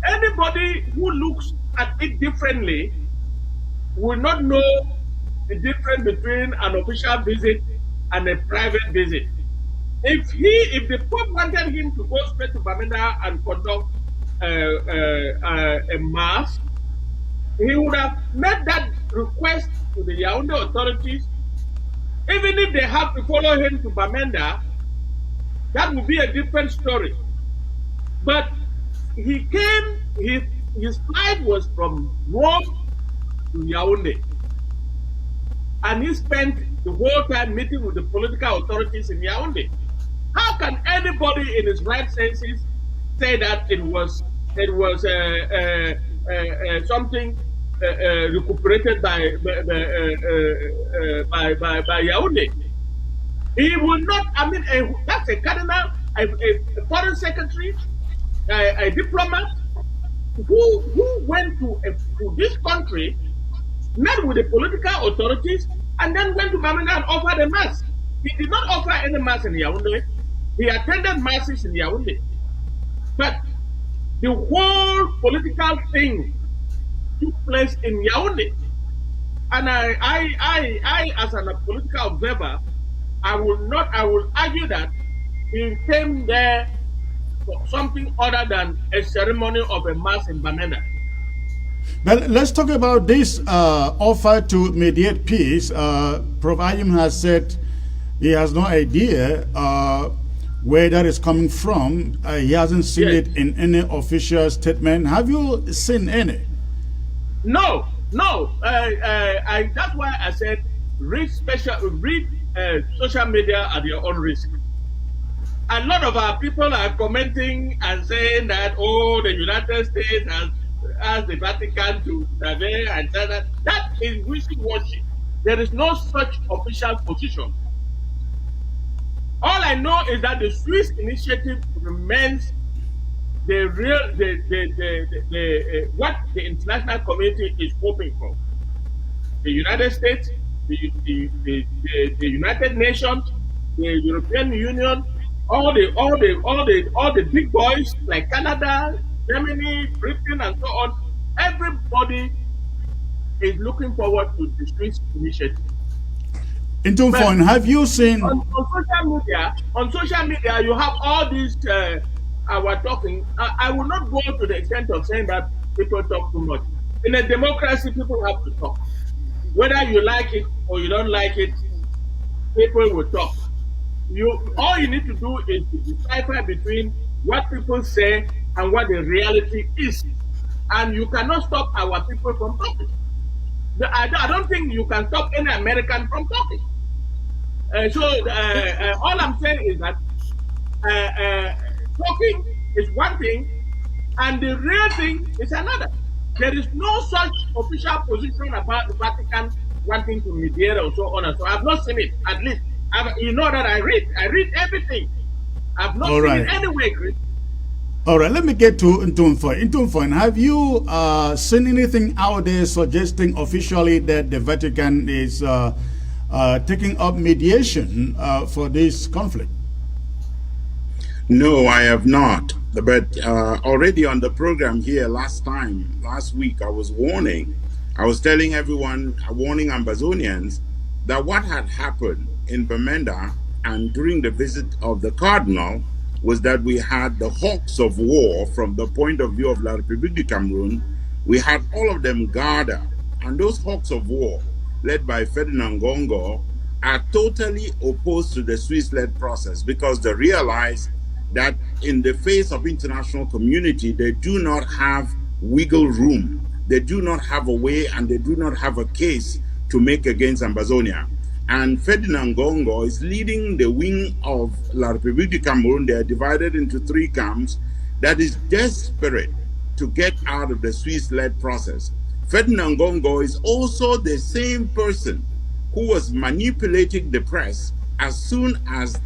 Anybody who looks at it differently will not know the difference between an official visit and a private visit. If the Pope wanted him to go straight to Bamenda and conduct a mass, he would have made that request to the Yaoundé authorities. Even if they have to follow him to Bamenda, that would be a different story. But he came, his flight was from Rome to Yaoundé, and he spent the whole time meeting with the political authorities in Yaoundé. How can anybody in his right senses say that it was something recuperated by Yaoundé? He will not. I mean, that's a cardinal, a foreign secretary, a diplomat who went to this country, met with the political authorities, and then went to Bamenda and offered a mass. He did not offer any mass in Yaoundé. He attended masses in Yaoundé. But the whole political thing took place in Yaoundé. And I as a political observer, I will argue that he came there for something other than a ceremony of a mass in Bamenda. But let's talk about this offer to mediate peace. Prof. Ayim has said he has no idea where that is coming from. He hasn't seen it in any official statement. Have you seen any? No. That's why I said read social media at your own risk. A lot of our people are commenting and saying that, the United States has asked the Vatican to intervene and that. That is wishy-washy. There is no such official position. All I know is that the Swiss initiative remains the real, what the international community is hoping for. The United States, the United Nations, the European Union, all the big boys like Canada, Germany, Britain, and so on. Everybody is looking forward to the Swiss initiative. Have you seen on social media? You have all these. Our talking. I will not go to the extent of saying that people talk too much. In a democracy, people have to talk. Whether you like it or you don't like it, people will talk. All you need to do is to decipher between what people say and what the reality is. And you cannot stop our people from talking. I don't think you can stop any American from talking. All I'm saying is that talking is one thing, and the real thing is another. There is no such official position about the Vatican wanting to mediate or so on and so. I've not seen it. At least, you know that I read everything. I've not seen it anywhere, Chris. All right, let me get to Ntumfoy. Ntumfoy, have you seen anything out there suggesting officially that the Vatican is taking up mediation for this conflict? No, I have not. But already on the program here last week, I was telling everyone, warning Ambazonians, that what had happened in Bamenda and during the visit of the Cardinal was that we had the hawks of war from the point of view of La République du Cameroon. We had all of them gather, and those hawks of war, led by Ferdinand Gongo, are totally opposed to the Swiss-led process because they realize that in the face of international community, they do not have wiggle room. They do not have a way, and they do not have a case to make against Ambazonia. And Ferdinand Gongo is leading the wing of La République du Cameroon. They are divided into 3 camps that is desperate to get out of the Swiss-led process. Ferdinand Gongo is also the same person who was manipulating the press as soon as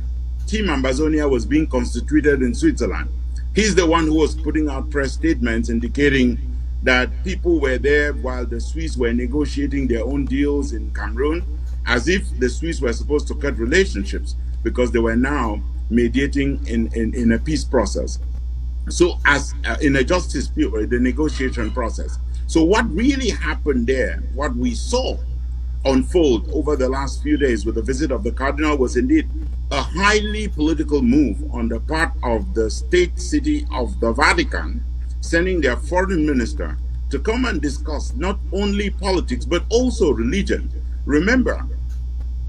Team Ambazonia was being constituted in Switzerland. He's the one who was putting out press statements indicating that people were there while the Swiss were negotiating their own deals in Cameroon, as if the Swiss were supposed to cut relationships because they were now mediating in a peace process. So as in a justice field, the negotiation process. So what really happened there, what we saw unfold over the last few days with the visit of the Cardinal was indeed a highly political move on the part of the state city of the Vatican, sending their foreign minister to come and discuss not only politics, but also religion. Remember,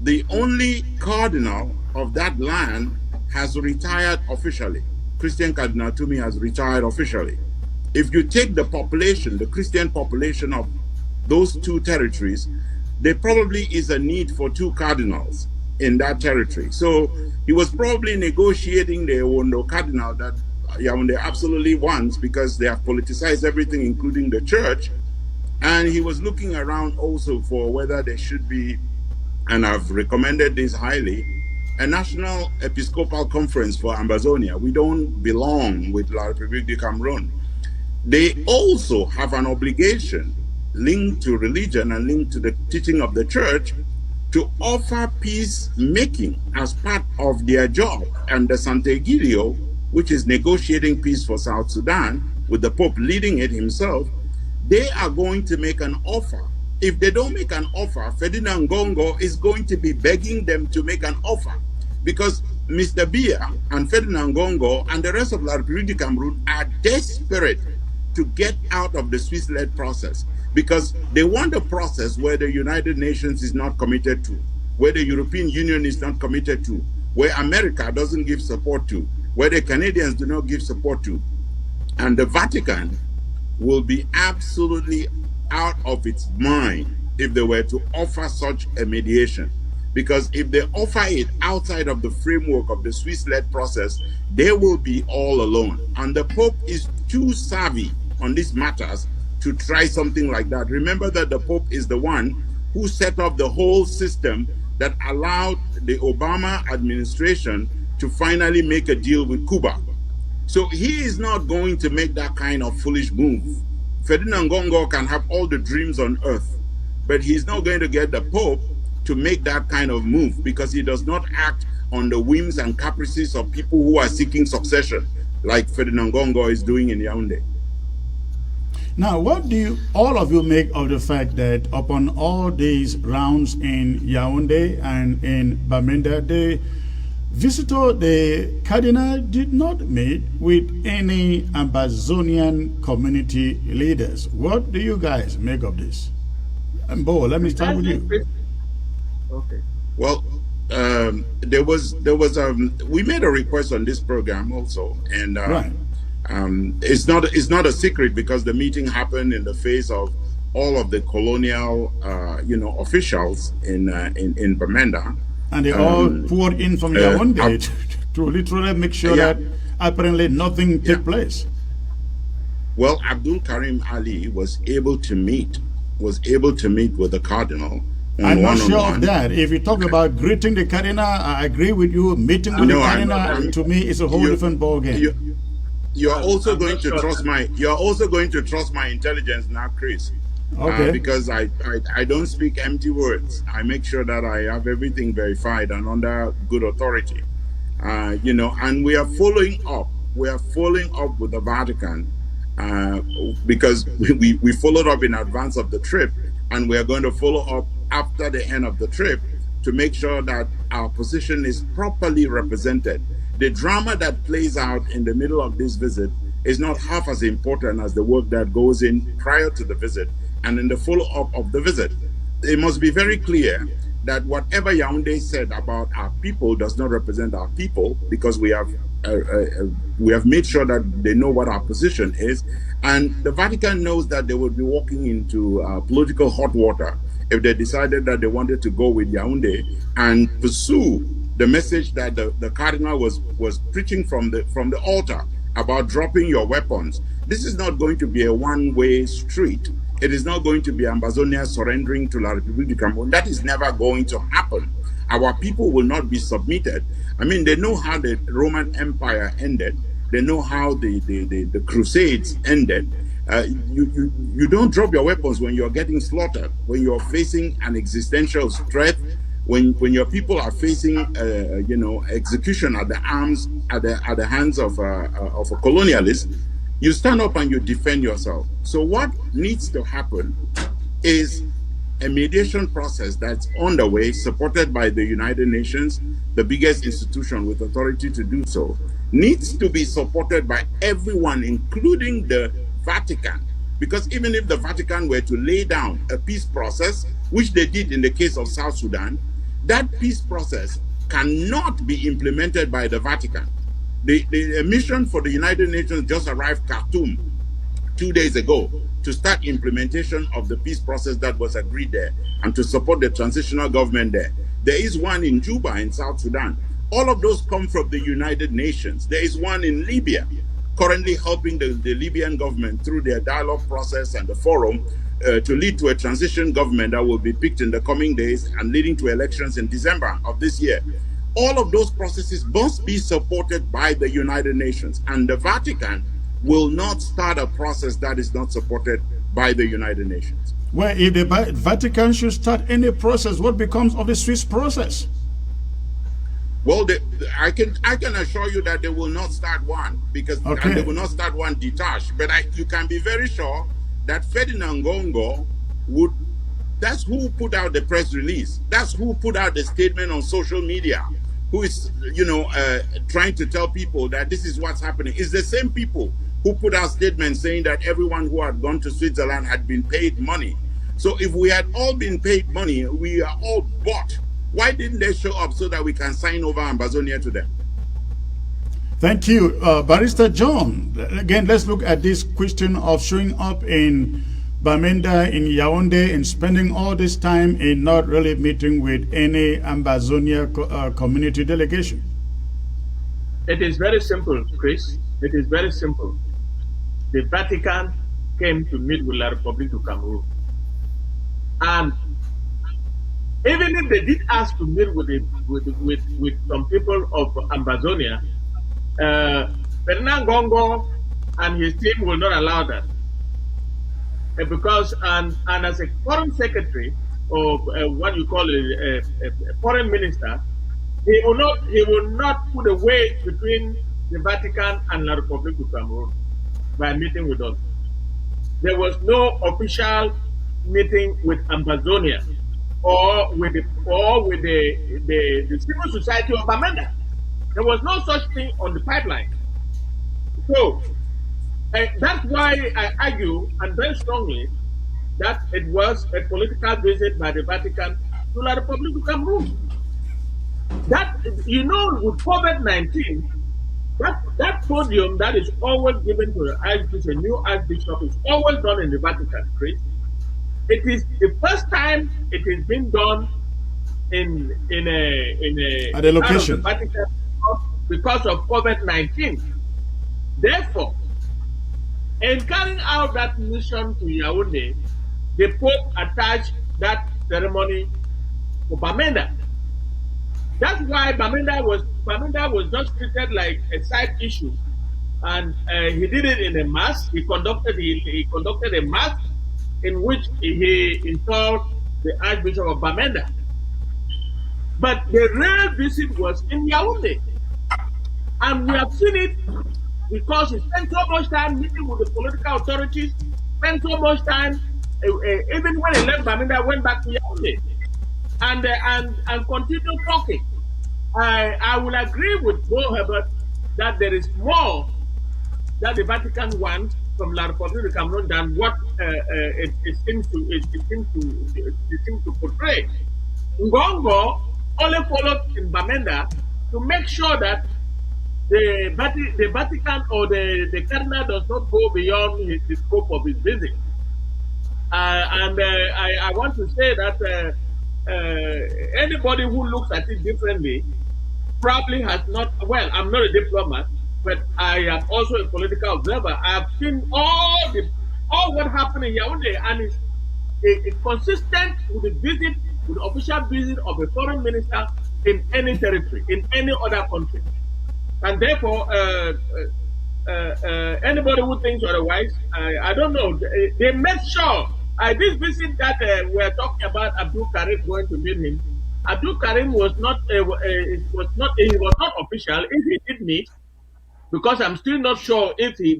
the only cardinal of that land has retired officially. Christian Cardinal Tumi has retired officially. If you take the population, the Christian population of those 2 territories, there probably is a need for 2 cardinals in that territory. So he was probably negotiating the Yaoundé cardinal that Yaoundé absolutely wants because they have politicized everything, including the church. And he was looking around also for whether there should be, and I've recommended this highly, a national episcopal conference for Ambazonia. We don't belong with La République du Cameroon. They also have an obligation linked to religion and linked to the teaching of the church to offer peacemaking as part of their job. And the Sant'Egidio, which is negotiating peace for South Sudan, with the Pope leading it himself, they are going to make an offer. If they don't make an offer, Ferdinand Gongo is going to be begging them to make an offer, because Mr. Biya and Ferdinand Gongo and the rest of La République du Cameroon are desperate to get out of the Swiss-led process, because they want a process where the United Nations is not committed to, where the European Union is not committed to, where America doesn't give support to, where the Canadians do not give support to. And the Vatican will be absolutely out of its mind if they were to offer such a mediation. Because if they offer it outside of the framework of the Swiss-led process, they will be all alone. And the Pope is too savvy on these matters to try something like that. Remember that the Pope is the one who set up the whole system that allowed the Obama administration to finally make a deal with Cuba. So he is not going to make that kind of foolish move. Ferdinand Gongo can have all the dreams on earth, but he's not going to get the Pope to make that kind of move, because he does not act on the whims and caprices of people who are seeking succession, like Ferdinand Gongo is doing in Yaoundé. Now, what do all of you make of the fact that upon all these rounds in Yaoundé and in Bamenda, the visitor, the Cardinal, did not meet with any Ambazonian community leaders? What do you guys make of this? Mbo, let me start with you. Okay. Well, we made a request on this program also, and Right. it's not a secret because the meeting happened in the face of all of the colonial officials in Bamenda. And they all poured in from Yaoundé to literally make sure Yeah. that apparently nothing take place. Well, Abdul Karim Ali was able to meet with the cardinal. I'm not sure of that. If you talk about greeting the cardinal, I agree with you. Meeting with the cardinal, to me, is a whole different ballgame. You're also I'm going not to sure. trust my intelligence now, Chris. Okay. Because I don't speak empty words. I make sure that I have everything verified and under good authority. And we are following up. We are following up with the Vatican because we followed up in advance of the trip, and we are going to follow up after the end of the trip to make sure that our position is properly represented. The drama that plays out in the middle of this visit is not half as important as the work that goes in prior to the visit and in the follow-up of the visit. It must be very clear that whatever Yaoundé said about our people does not represent our people, because we have made sure that they know what our position is, and the Vatican knows that they would be walking into political hot water if they decided that they wanted to go with Yaoundé and pursue the message that the cardinal was preaching from the altar about dropping your weapons. This is not going to be a one-way street. It is not going to be Ambazonia surrendering to La République du Cameroun. That is never going to happen. Our people will not be submitted. I mean, they know how the Roman Empire ended. They know how the Crusades ended. You don't drop your weapons when you're getting slaughtered, when you're facing an existential threat, when your people are facing execution at the arms at the hands of a colonialist. You stand up and you defend yourself. So what needs to happen is a mediation process that's underway, supported by the United Nations, the biggest institution with authority to do so, needs to be supported by everyone, including the Vatican. Because even if the Vatican were to lay down a peace process, which they did in the case of South Sudan, that peace process cannot be implemented by the Vatican. The mission for the United Nations just arrived Khartoum 2 days ago to start implementation of the peace process that was agreed there and to support the transitional government there. There is one in Juba in South Sudan. All of those come from the United Nations. There is one in Libya, currently helping the Libyan government through their dialogue process and the forum to lead to a transition government that will be picked in the coming days and leading to elections in December of this year. All of those processes must be supported by the United Nations, and the Vatican will not start a process that is not supported by the United Nations. Well, if the Vatican should start any process, what becomes of the Swiss process? Well, I can assure you that they will not start one, because and they will not start one detached. But you can be very sure that Ferdinand Gongo would. That's who put out the press release. That's who put out the statement on social media. Who is, trying to tell people that this is what's happening. It's the same people who put out statements saying that everyone who had gone to Switzerland had been paid money. So if we had all been paid money, we are all bought. Why didn't they show up so that we can sign over Ambazonia to them? Thank you. Barrister John, again, let's look at this question of showing up in Bamenda, in Yaoundé, and spending all this time in not really meeting with any Ambazonia community delegation. It is very simple, Chris. It is very simple. The Vatican came to meet with La République du Cameroon. And even if they did ask to meet with some people of Ambazonia, Ferdinand Gongo and his team will not allow that. Because and as a foreign secretary, or what you call a foreign minister, he will not put a wedge between the Vatican and La République du Cameroon by meeting with us. There was no official meeting with Ambazonia or with the civil society of Bamenda. There was no such thing on the pipeline. So that's why I argue, and very strongly, that it was a political visit by the Vatican to La République du Cameroon. That, with COVID-19, that podium that is always given to the archbishop, a new archbishop, is always done in the Vatican, Chris. It is the first time it is being done At the out of the location. Vatican because of COVID-19. Therefore, in carrying out that mission to Yaoundé, the Pope attached that ceremony to Bamenda. That's why Bamenda was just treated like a side issue, and he did it in a mass. He conducted a mass in which he installed the Archbishop of Bamenda. But the real visit was in Yaoundé, and we have seen it because he spent so much time meeting with the political authorities, spent so much time, even when he left Bamenda, went back to Yaoundé, and continued talking. I will agree with Bo Herbert that there is more that the Vatican wants from La République du Cameroon than what it seems to portray. Ngongo only followed in Bamenda to make sure that the Vatican or the Cardinal does not go beyond the scope of his visit. I want to say that anybody who looks at it differently probably has not, well, I'm not a diplomat, but I am also a political observer. I have seen all what happened in Yaoundé, and it's consistent with the visit, with the official visit of a foreign minister in any territory, in any other country. And therefore, anybody who thinks otherwise, I don't know. They made sure. This visit that we're talking about, Abdul Karim going to meet him. Abdul Karim was not official. If he did meet, because I'm still not sure if the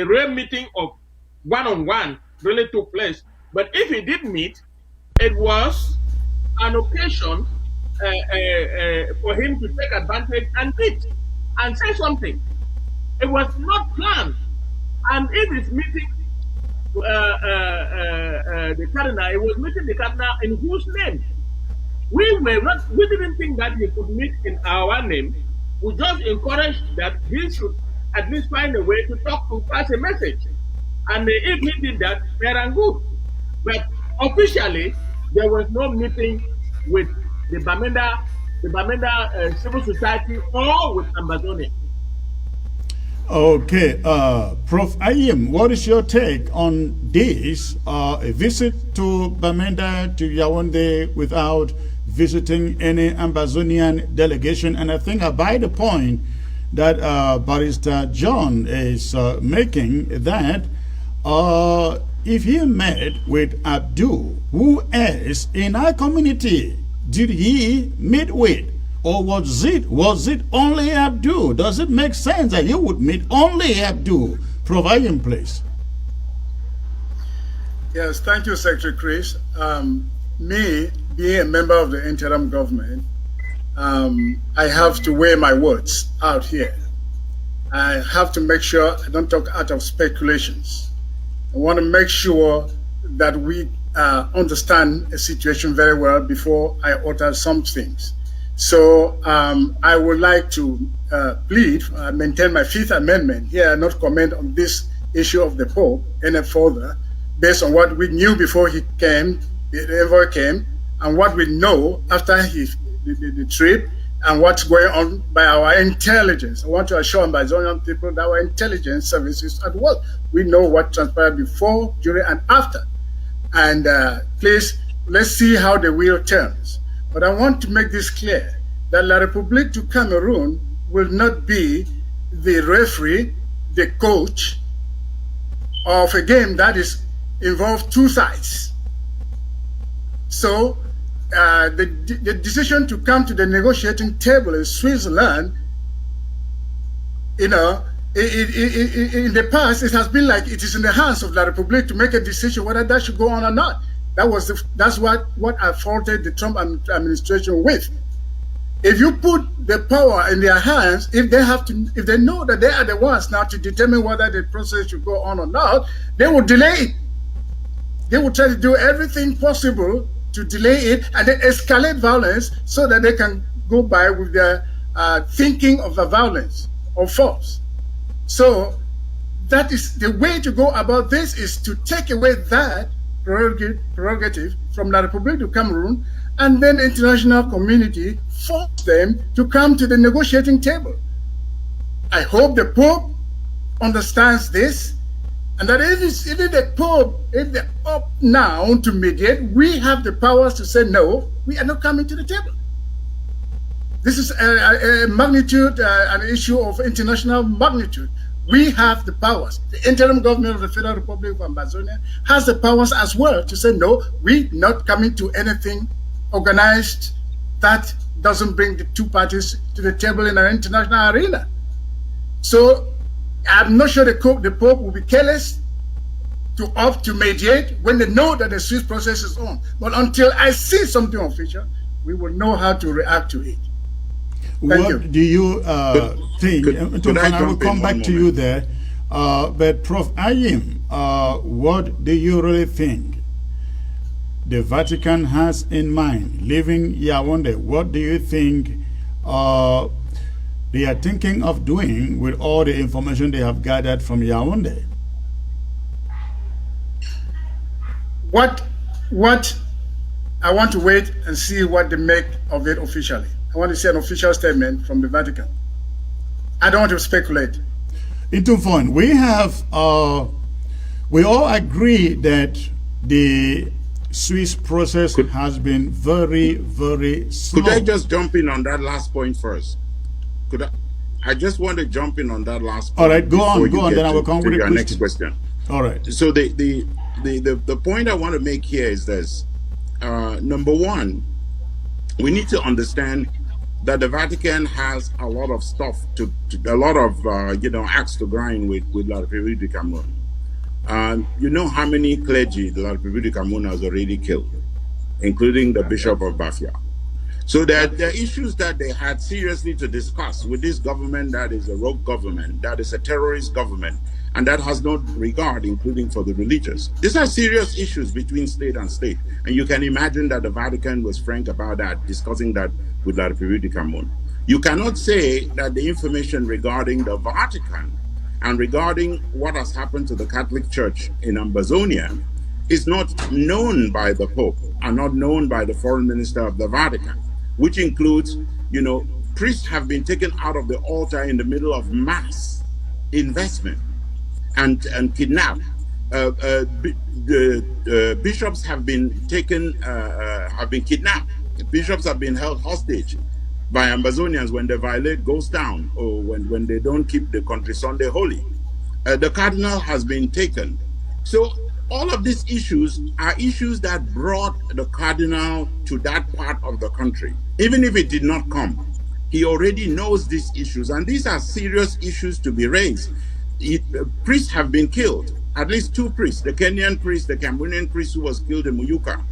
real meeting of one-on-one really took place. But if he did meet, it was an occasion for him to take advantage and meet and say something. It was not planned. And if he's meeting the cardinal, he was meeting the cardinal in whose name? We didn't think that he could meet in our name. We just encouraged that he should at least find a way to talk to pass a message. And if he did that, fair and good. But officially, there was no meeting with the Bamenda civil society or with Ambazonia. Okay, Prof. Ayim, what is your take on this? A visit to Bamenda, to Yaoundé, without visiting any Ambazonian delegation? And I think I buy the point that Barrister John is making, that if he met with Abdul, who else in our community did he meet with? Or was it only Abdul? Does it make sense that you would meet only Abdul? Provide him, please. Yes, thank you, Secretary Chris. Me, being a member of the interim government, I have to weigh my words out here. I have to make sure I don't talk out of speculations. I want to make sure that we understand a situation very well before I utter some things. So I would like to maintain my Fifth Amendment here, not comment on this issue of the Pope any further, based on what we knew before he came, ever came, and what we know after the trip, and what's going on by our intelligence. I want to assure Ambazonian people that our intelligence services at work. We know what transpired before, during, and after. And please, let's see how the wheel turns. But I want to make this clear, that La République du Cameroon will not be the referee, the coach of a game that is involved two sides. So the decision to come to the negotiating table in Switzerland, in the past, it has been like it is in the hands of La République to make a decision whether that should go on or not. That's what I faulted the Trump administration with. If you put the power in their hands, if they know that they are the ones now to determine whether the process should go on or not, they will delay it. They will try to do everything possible to delay it and then escalate violence so that they can go by with their thinking of the violence or force. So that is the way to go about this, is to take away that prerogative from the Republic of Cameroon, and then the international community force them to come to the negotiating table. I hope the Pope understands this, and that if the Pope, if they're up now to mediate, we have the powers to say, no, we are not coming to the table. This is a magnitude, an issue of international magnitude. We have the powers. The interim government of the Federal Republic of Amazonia has the powers as well to say, no, we're not coming to anything organized that doesn't bring the two parties to the table in an international arena. So I'm not sure the Pope will be careless to opt to mediate when they know that the Swiss process is on. But until I see something official, we will know how to react to it. What do you think? I will come back to you there. But Prof. Ayim, what do you really think the Vatican has in mind leaving Yaoundé? What do you think they are thinking of doing with all the information they have gathered from Yaoundé? What I want to wait and see what they make of it officially. I want to see an official statement from the Vatican. I don't want to speculate. Itufon, we have, we all agree that the Swiss process has been very, very slow. Could I just jump in on that last point first? I just want to jump in on that last point. All right, go on, then I will come with your next question. All right. So the point I want to make here is this. Number one, we need to understand that the Vatican has a lot of stuff a lot of axe to grind with La République du Cameroon. You know how many clergy the La République du Cameroon has already killed, including the Bishop of Bafia. So there are issues that they had seriously to discuss with this government that is a rogue government, that is a terrorist government, and that has no regard, including for the religious. These are serious issues between state and state. And you can imagine that the Vatican was frank about that, discussing that with La République du Cameroon. You cannot say that the information regarding the Vatican and regarding what has happened to the Catholic Church in Amazonia is not known by the Pope and not known by the Foreign Minister of the Vatican, which includes, priests have been taken out of the altar in the middle of mass investment and kidnapped. The bishops have been taken, have been kidnapped. Bishops have been held hostage by Amazonians when they violate Ghost Town or when they don't keep the country Sunday holy. The cardinal has been taken. So all of these issues are issues that brought the cardinal to that part of the country. Even if it did not come, he already knows these issues, and these are serious issues to be raised. Priests have been killed, at least 2 priests, the Kenyan priest, the Cameroonian priest who was killed in Muyuka.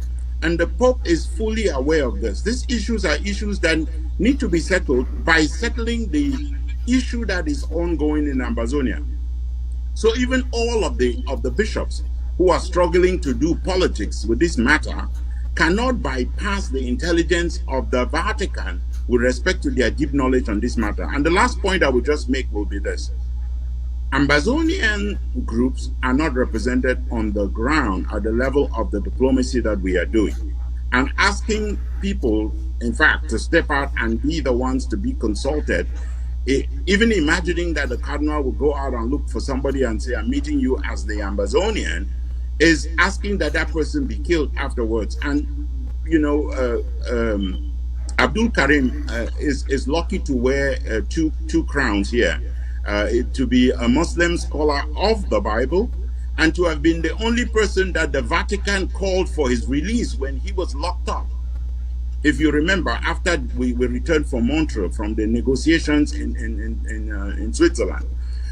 And the Pope is fully aware of this. These issues are issues that need to be settled by settling the issue that is ongoing in Amazonia. So even all of the bishops who are struggling to do politics with this matter cannot bypass the intelligence of the Vatican with respect to their deep knowledge on this matter. And the last point I will just make will be this. Amazonian groups are not represented on the ground at the level of the diplomacy that we are doing. And asking people, in fact, to step out and be the ones to be consulted, even imagining that the cardinal will go out and look for somebody and say, I'm meeting you as the Amazonian, is asking that that person be killed afterwards. And, Abdul Karim is lucky to wear two crowns here. To be a Muslim scholar of the Bible and to have been the only person that the Vatican called for his release when he was locked up. If you remember, after we returned from Montreux, from the negotiations in Switzerland.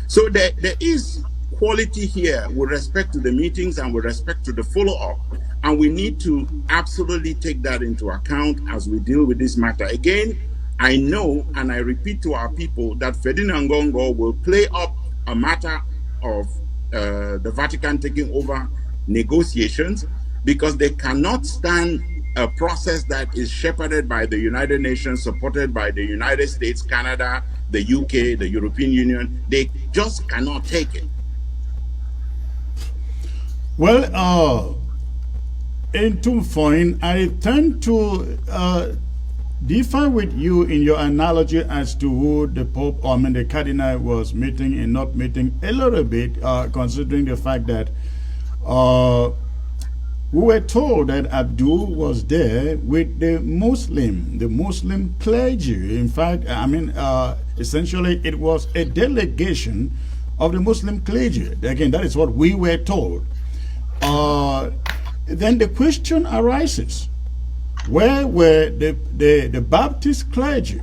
So there is quality here with respect to the meetings and with respect to the follow-up. And we need to absolutely take that into account as we deal with this matter. Again, I know, and I repeat to our people, that Ferdinand Ngongo will play up a matter of the Vatican taking over negotiations because they cannot stand a process that is shepherded by the United Nations, supported by the United States, Canada, the UK, the European Union. They just cannot take it. Well, in Tumfoin, I tend to differ with you in your analogy as to who the Pope, or I mean the Cardinal, was meeting and not meeting a little bit, considering the fact that we were told that Abdul was there with the Muslim clergy. In fact, I mean, essentially it was a delegation of the Muslim clergy. Again, that is what we were told. Then the question arises, where were the Baptist clergy?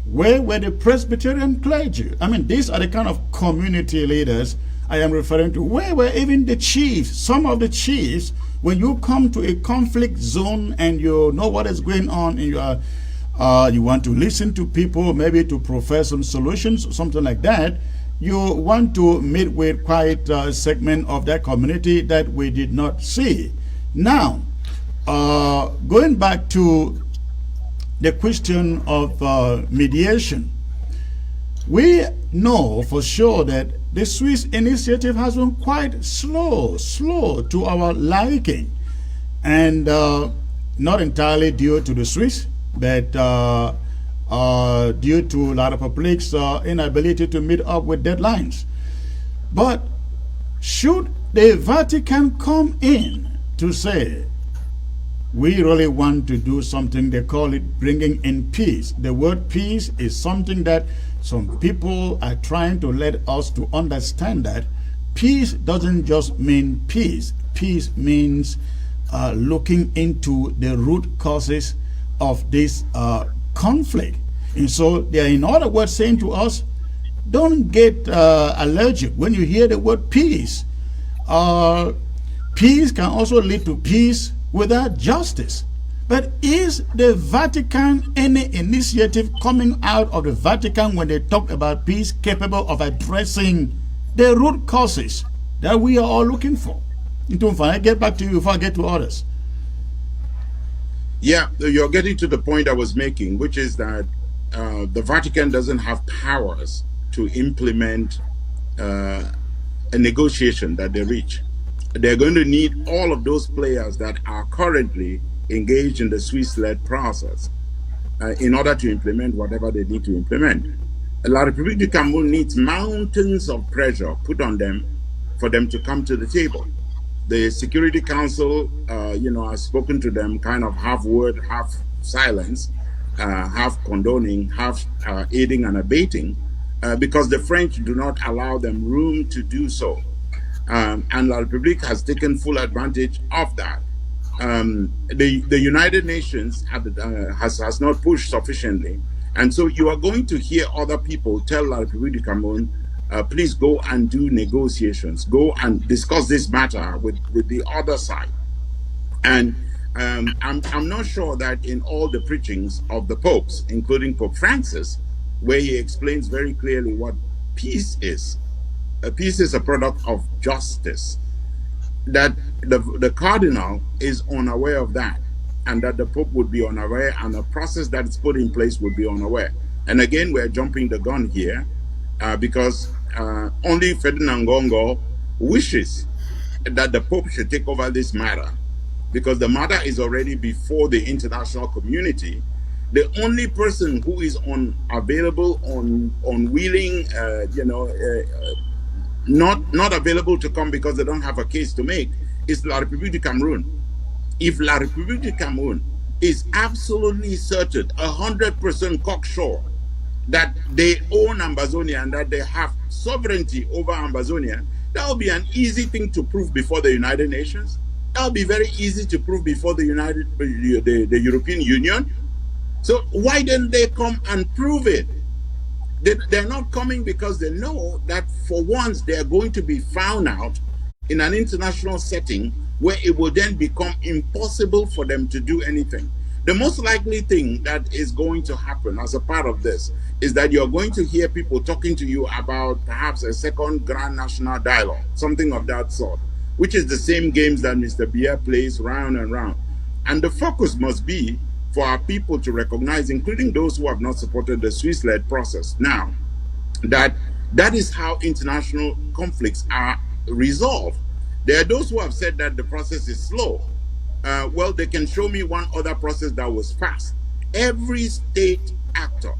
Where were the Presbyterian clergy? I mean, these are the kind of community leaders I am referring to. Where were even the chiefs? Some of the chiefs, when you come to a conflict zone and you know what is going on, and you want to listen to people, maybe to profess some solutions, something like that, you want to meet with quite a segment of that community that we did not see. Now, going back to the question of mediation, we know for sure that the Swiss initiative has been quite slow to our liking, and not entirely due to the Swiss, but due to La République's inability to meet up with deadlines. But should the Vatican come in to say, we really want to do something, they call it bringing in peace. The word peace is something that some people are trying to let us to understand, that peace doesn't just mean peace. Peace means looking into the root causes of this conflict. And so they are, in other words, saying to us, don't get allergic when you hear the word peace. Peace can also lead to peace without justice. But is the Vatican, any initiative coming out of the Vatican when they talk about peace, capable of addressing the root causes that we are all looking for? I get back to you before I get to others. Yeah, you're getting to the point I was making, which is that the Vatican doesn't have powers to implement a negotiation that they reach. They're going to need all of those players that are currently engaged in the Swiss-led process in order to implement whatever they need to implement. La République du Cameroon needs mountains of pressure put on them for them to come to the table. The Security Council, has spoken to them kind of half word, half silence, half condoning, half aiding and abating, because the French do not allow them room to do so. And La République has taken full advantage of that. The United Nations has not pushed sufficiently. And so you are going to hear other people tell La République du Cameroon, please go and do negotiations, go and discuss this matter with the other side. And I'm not sure that in all the preachings of the popes, including Pope Francis, where he explains very clearly what peace is. Peace is a product of justice. That the cardinal is unaware of that, and that the Pope would be unaware, and the process that is put in place would be unaware. And again, we're jumping the gun here because only Ferdinand Gongo wishes that the Pope should take over this matter, because the matter is already before the international community. The only person who is unavailable, unwilling, not available to come because they don't have a case to make is La République du Cameroon. If La République du Cameroon is absolutely certain, 100% cocksure, that they own Ambazonia and that they have sovereignty over Ambazonia, that will be an easy thing to prove before the United Nations. That will be very easy to prove before the European Union. So why didn't they come and prove it? They're not coming because they know that for once they're going to be found out in an international setting where it will then become impossible for them to do anything. The most likely thing that is going to happen as a part of this is that you're going to hear people talking to you about perhaps a second grand national dialogue, something of that sort. which is the same games that Mr. Biya plays round and round. And the focus must be for our people to recognize, including those who have not supported the Swiss-led process now, that is how international conflicts are resolved. There are those who have said that the process is slow. Well, they can show me one other process that was fast. Every state actor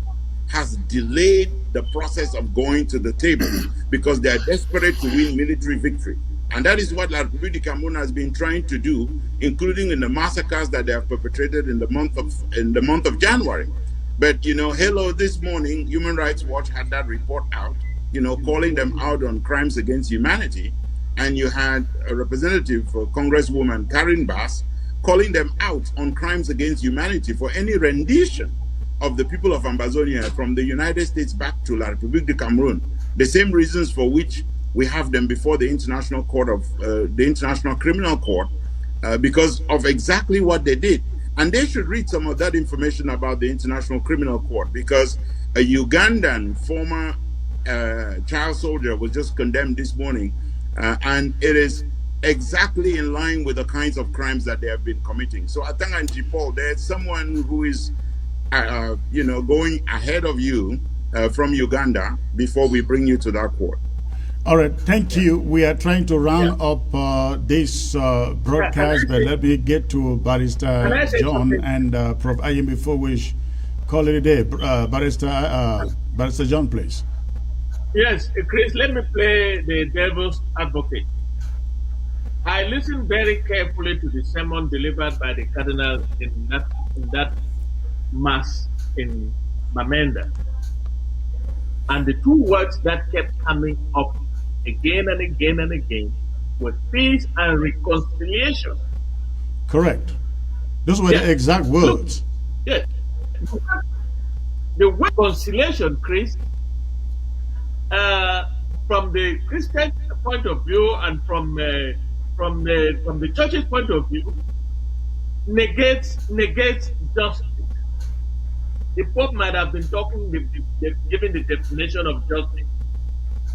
has delayed the process of going to the table because they are desperate to win military victory. And that is what La République du Cameroon has been trying to do, including in the massacres that they have perpetrated in the month of January. But hello, this morning, Human Rights Watch had that report out, calling them out on crimes against humanity. And you had a representative, Congresswoman Karen Bass, calling them out on crimes against humanity for any rendition of the people of Ambazonia from the United States back to La République du Cameroon. The same reasons for which we have them before the International Criminal Court, because of exactly what they did. And they should read some of that information about the International Criminal Court, because a Ugandan former child soldier was just condemned this morning, and it is exactly in line with the kinds of crimes that they have been committing. So Atanga and Jipol, there's someone who is going ahead of you from Uganda before we bring you to that court. All right, thank you. We are trying to round up this broadcast, but let me get to Barrister John and Prof. Ayim before we call it a day. Barrister John, please. Yes, Chris, let me play the devil's advocate. I listened very carefully to the sermon delivered by the Cardinal in that Mass in Bamenda. And the two words that kept coming up again and again and again were peace and reconciliation. Correct. Those were the exact words. Yes. The word reconciliation, Chris, from the Christian point of view and from the church's point of view, negates justice. The Pope might have been giving the definition of justice,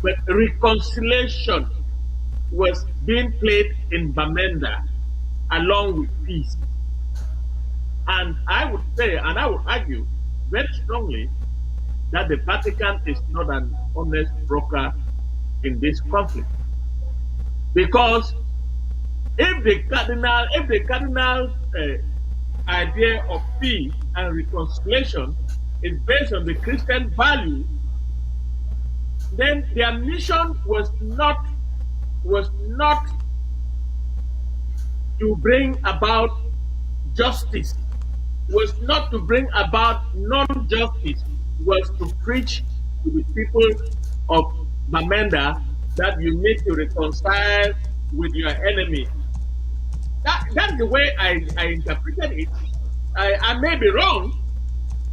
but reconciliation was being played in Bamenda along with peace. And I would say, and I would argue very strongly, that the Vatican is not an honest broker in this conflict. Because if the cardinal idea of peace and reconciliation is based on the Christian value, then their mission was not to bring about justice, was not to bring about non-justice, was to preach to the people of Bamenda that you need to reconcile with your enemy. That's the way I interpreted it. I may be wrong,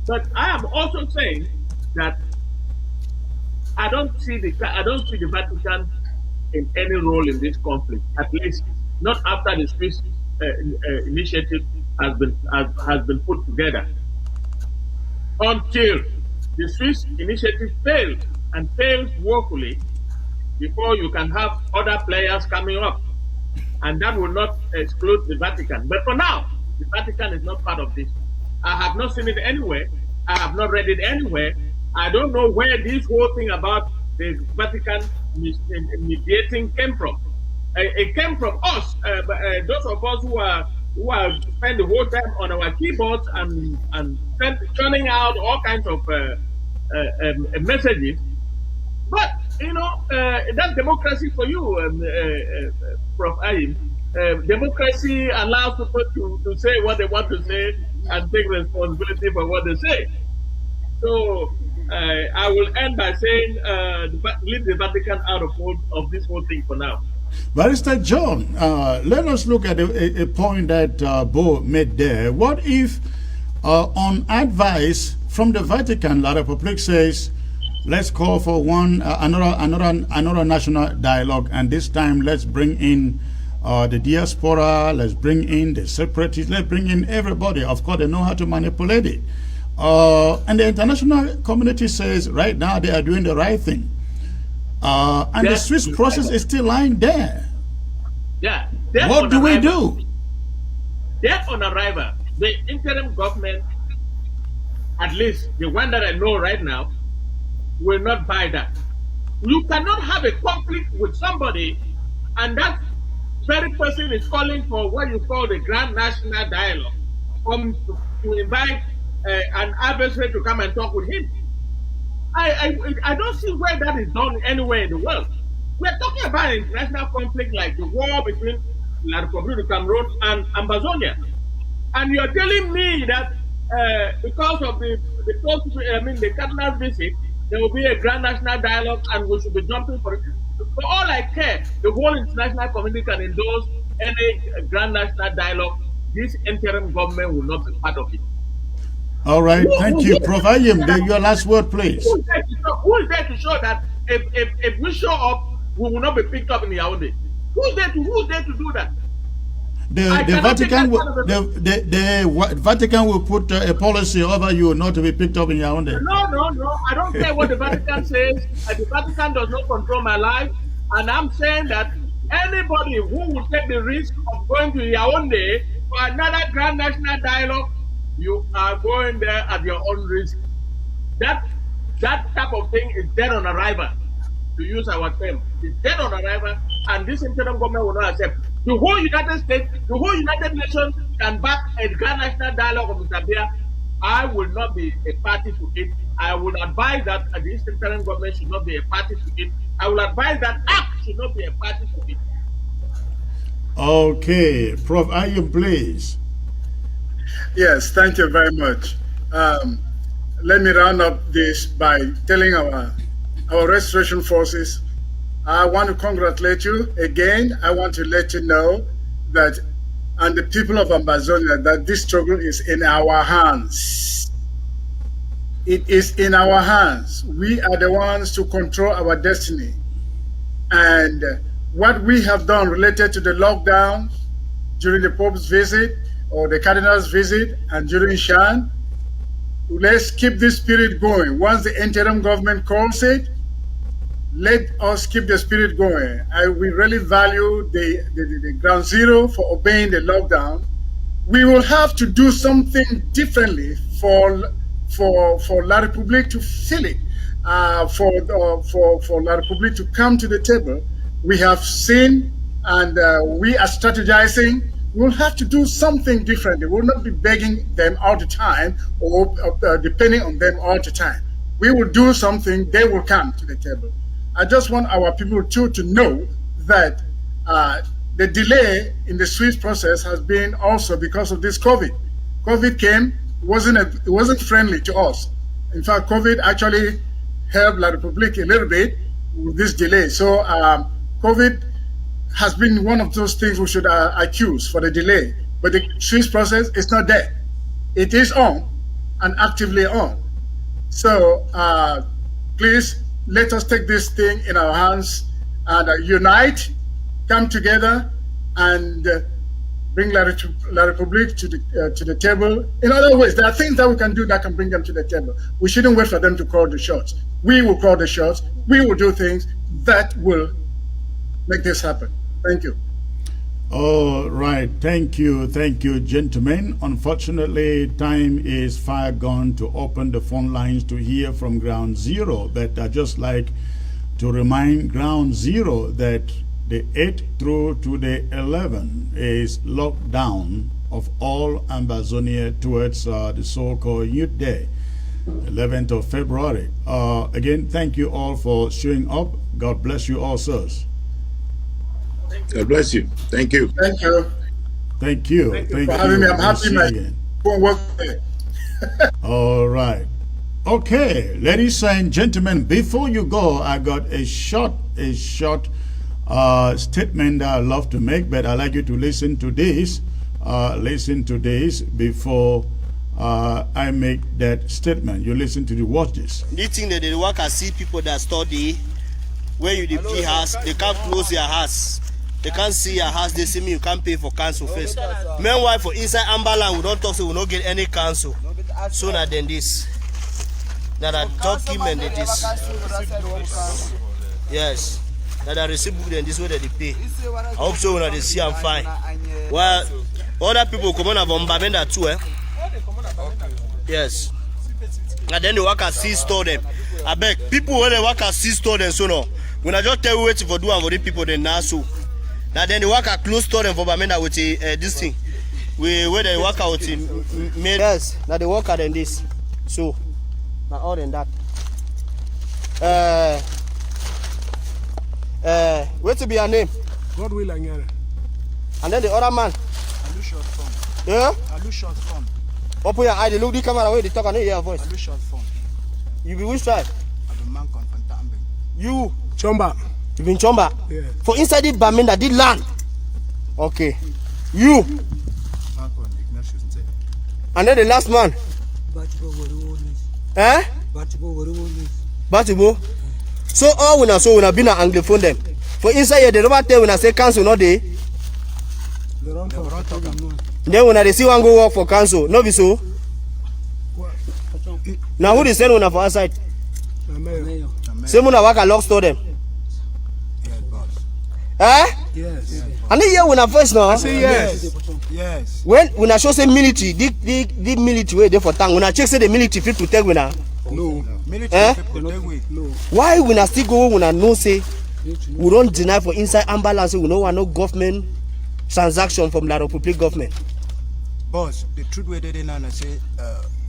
but I am also saying that I don't see the Vatican in any role in this conflict, at least not after the Swiss initiative has been put together. Until the Swiss initiative fails and fails woefully, before you can have other players coming up. And that will not exclude the Vatican. But for now, the Vatican is not part of this. I have not seen it anywhere. I have not read it anywhere. I don't know where this whole thing about the Vatican mediating came from. It came from us, those of us who have spent the whole time on our keyboards and churning out all kinds of messages. But that's democracy for you, Prof. Ayim. Democracy allows people to say what they want to say and take responsibility for what they say. So I will end by saying leave the Vatican out of this whole thing for now. Barrister John, let us look at a point that Bo made there. What if, on advice from the Vatican, La République says, let's call for another national dialogue, and this time let's bring in the diaspora, let's bring in the separatists, let's bring in everybody. Of course, they know how to manipulate it. And the international community says right now they are doing the right thing. And the Swiss process is still lying there. Then What on do we arrival- do? Then on arrival, the interim government, at least the one that I know right now, will not buy that. You cannot have a conflict with somebody and that very person is calling for what you call the Grand National Dialogue, to invite an adversary to come and talk with him. I don't see where that is done anywhere in the world. We're talking about an international conflict like the war between La Republic of Cameroon and Ambazonia. And you're telling me that because of the cardinal visit, there will be a grand national dialogue and we should be jumping for it. For all I care, the whole international community can endorse any grand national dialogue. This interim government will not be part of it. All right, thank you. Prof. Ayim, your last word, please. Who is there to show that if we show up, we will not be picked up in Yaoundé? Who's there to do that? The Vatican will put a policy over you not to be picked up in Yaoundé. No. I don't care what the Vatican says. The Vatican does not control my life. And I'm saying that anybody who will take the risk of going to Yaoundé for another grand national dialogue, you are going there at your own risk. That type of thing is dead on arrival, to use our term. It's dead on arrival, and this interim government will not accept. The whole United States, the whole United Nations can back a grand national dialogue of Mr. Bia. I will not be a party to it. I will advise that the interim government should not be a party to it. I will advise that ACT should not be a party to it. Okay, Prof. Ayim, please. Yes, thank you very much. Let me round up this by telling our restoration forces, I want to congratulate you again. I want to let you know that, and the people of Ambazonia, that this struggle is in our hands. It is in our hands. We are the ones to control our destiny. And what we have done related to the lockdown during the Pope's visit or the Cardinal's visit and during Shan, let's keep this spirit going. Once the interim government calls it, let us keep the spirit going. We really value the ground zero for obeying the lockdown. We will have to do something differently for La Republique to feel it, for La Republique to come to the table. We have seen and we are strategizing. We'll have to do something differently. We'll not be begging them all the time or depending on them all the time. We will do something, they will come to the table. I just want our people to know that the delay in the Swiss process has been also because of this COVID. COVID came, it wasn't friendly to us. In fact, COVID actually helped La Republique a little bit with this delay. So COVID has been one of those things we should accuse for the delay. But the Swiss process is not dead. It is on and actively on. So please, let us take this thing in our hands and unite, come together, and bring La Republique to the table. In other words, there are things that we can do that can bring them to the table. We shouldn't wait for them to call the shots. We will call the shots. We will do things that will make this happen. Thank you. All right. Thank you, gentlemen. Unfortunately, time is far gone to open the phone lines to hear from Ground Zero. But I just like to remind Ground Zero that the 8th through to the 11th is lockdown of all Ambazonia towards the so-called Youth Day, 11th of February. Again, thank you all for showing up. God bless you all, sirs. God bless you. Thank you. Thank you. Thank you. Thank you for having me. I'm happy my phone works. All right. Okay, ladies and gentlemen, before you go, I got a short statement that I love to make, but I'd like you to listen to this. Before I make that statement. You listen to watch this. This thing that they work, I see people that study. When you pay house, they can't close your house. They can't see your house. They see me, you can't pay for council first. Meanwhile, for inside Ambaland, we don't talk, so we don't get any council. Sooner than this. Now that document it is. Yes. that I receive book and this way that they pay. I hope so when they see I'm fine. Well, other people come on from Bamenda too, eh? Yes. And then the worker see store them. I beg people when the worker see store them so no. When I just tell you waiting for do and for the people then now so. Now then the worker close store them for Bamenda with this thing. Where the worker with made. Yes, now the worker than this. So now all than that. Wait to be your name? God will and And then the other man. Alushot phone. Yeah? Alushot phone. Open your eye, they look the camera away, they talk and they hear your voice. Alushot phone. You be which tribe? I've been man confront Tambe. You? Chomba. You been Chomba? Yeah. For inside the Bamenda, the land. Okay. You? And then the last man. Eh? Batibo. So all when I saw when I been an Anglophone them. For inside here, they never tell when I say council, not they. Then when I see one go work for council, no be so. Now who they send when I for outside? Same when I work a lock store them. Eh? Yes. And then here when I first now. I say yes. Yes. When I show say military, the military way there for town. When I check say the military fit to take when I. No. Military people take way. No. Why when I still go when I know say we don't deny for inside ambulance we no want no government transaction from the Republic government. Boss, the truth where they now say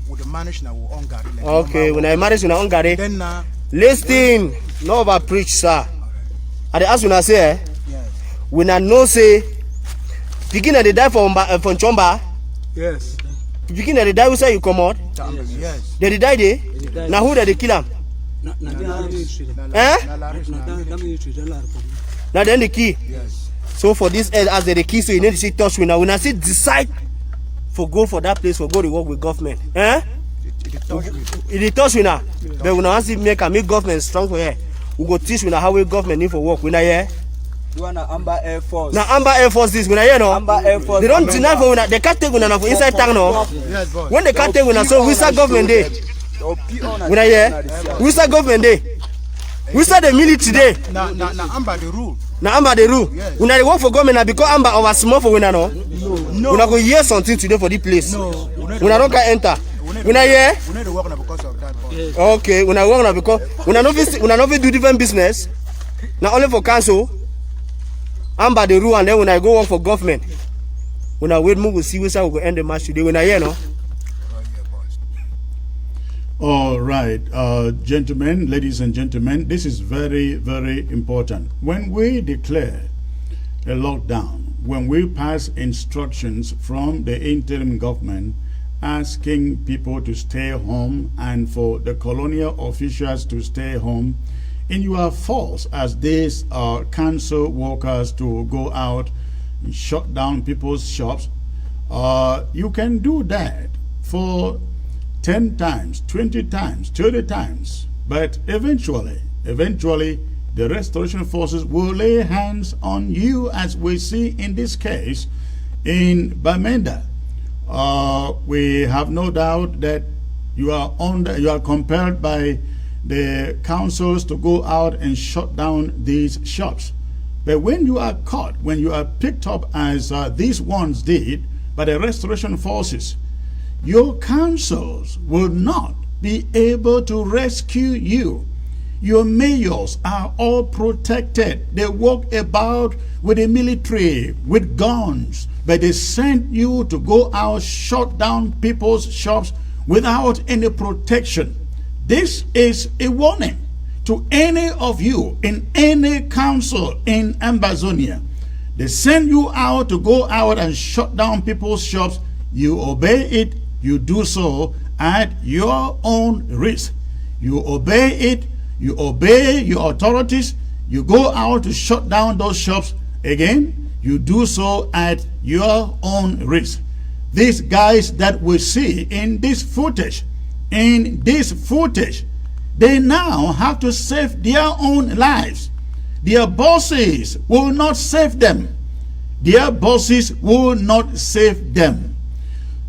with the manage now we Hungary. Like okay, when I manage in Hungary. Then now listen, no over preach, sir. I dey ask when I say yes. When I know say beginner they die from Chomba. Yes. Beginner they die who say you come out. Yes. They die there. Now who they kill him? Eh? Now then the key. Yes. So for this as the key, so you need to see touch with now. When I say decide for go for that place for go to work with government. Eh? It touch with now. But when I see make government strong for here, we go teach with how we government need for work. When I hear. You want Amber Air Force? Now Amber Air Force this when I hear no. Amber Air Force. They don't deny for when they can't take when for inside town no. Yes, boss. When they can't take when so we start government day. When I hear we start government day. We start the military day. Now Amber the rule. Now Amber the rule. Yes. When I work for government now because Amber our small for when I know. No. When I go hear something today for the place. No. When I don't can enter. When I hear. We need to work now because of that. Boss. Okay. When I work now because when I know do different business. Now only for council. Amber the rule and then when I go work for government. When I wait, we will see which I will go end the match today. When I hear no. All right, gentlemen, ladies and gentlemen, this is very, very important. When we declare a lockdown, when we pass instructions from the interim government asking people to stay home and for the colonial officials to stay home, and you are forced as these council workers to go out and shut down people's shops, you can do that for 10 times, 20 times, 30 times. But eventually, the restoration forces will lay hands on you, as we see in this case in Bamenda. We have no doubt that you are compelled by the councils to go out and shut down these shops. But when you are caught, when you are picked up as these ones did by the restoration forces, your councils will not be able to rescue you. Your mayors are all protected. They walk about with the military, with guns, but they send you to go out, shut down people's shops without any protection. This is a warning to any of you in any council in Ambazonia. They send you out to go out and shut down people's shops. You obey it. You do so at your own risk. You obey it. You obey your authorities. You go out to shut down those shops. Again, you do so at your own risk. These guys that we see in this footage, they now have to save their own lives. Their bosses will not save them. Their bosses will not save them.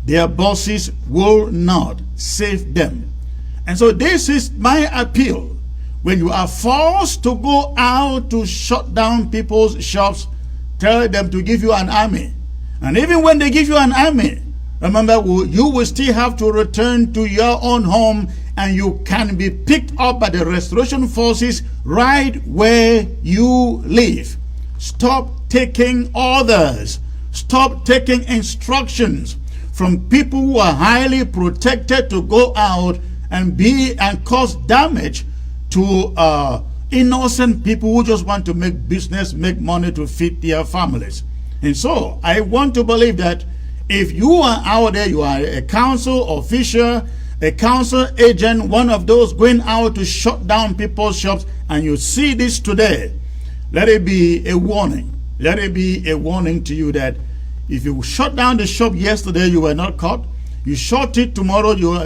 Their bosses will not save them. And so this is my appeal. when you are forced to go out to shut down people's shops, tell them to give you an army. And even when they give you an army, remember, you will still have to return to your own home, and you can be picked up by the restoration forces right where you live. Stop taking orders. Stop taking instructions from people who are highly protected to go out and cause damage to innocent people who just want to make business, make money to feed their families. And so I want to believe that if you are out there, you are a council official, a council agent, one of those going out to shut down people's shops, and you see this today, let it be a warning. Let it be a warning to you that if you shut down the shop yesterday, you were not caught. You shut it tomorrow, you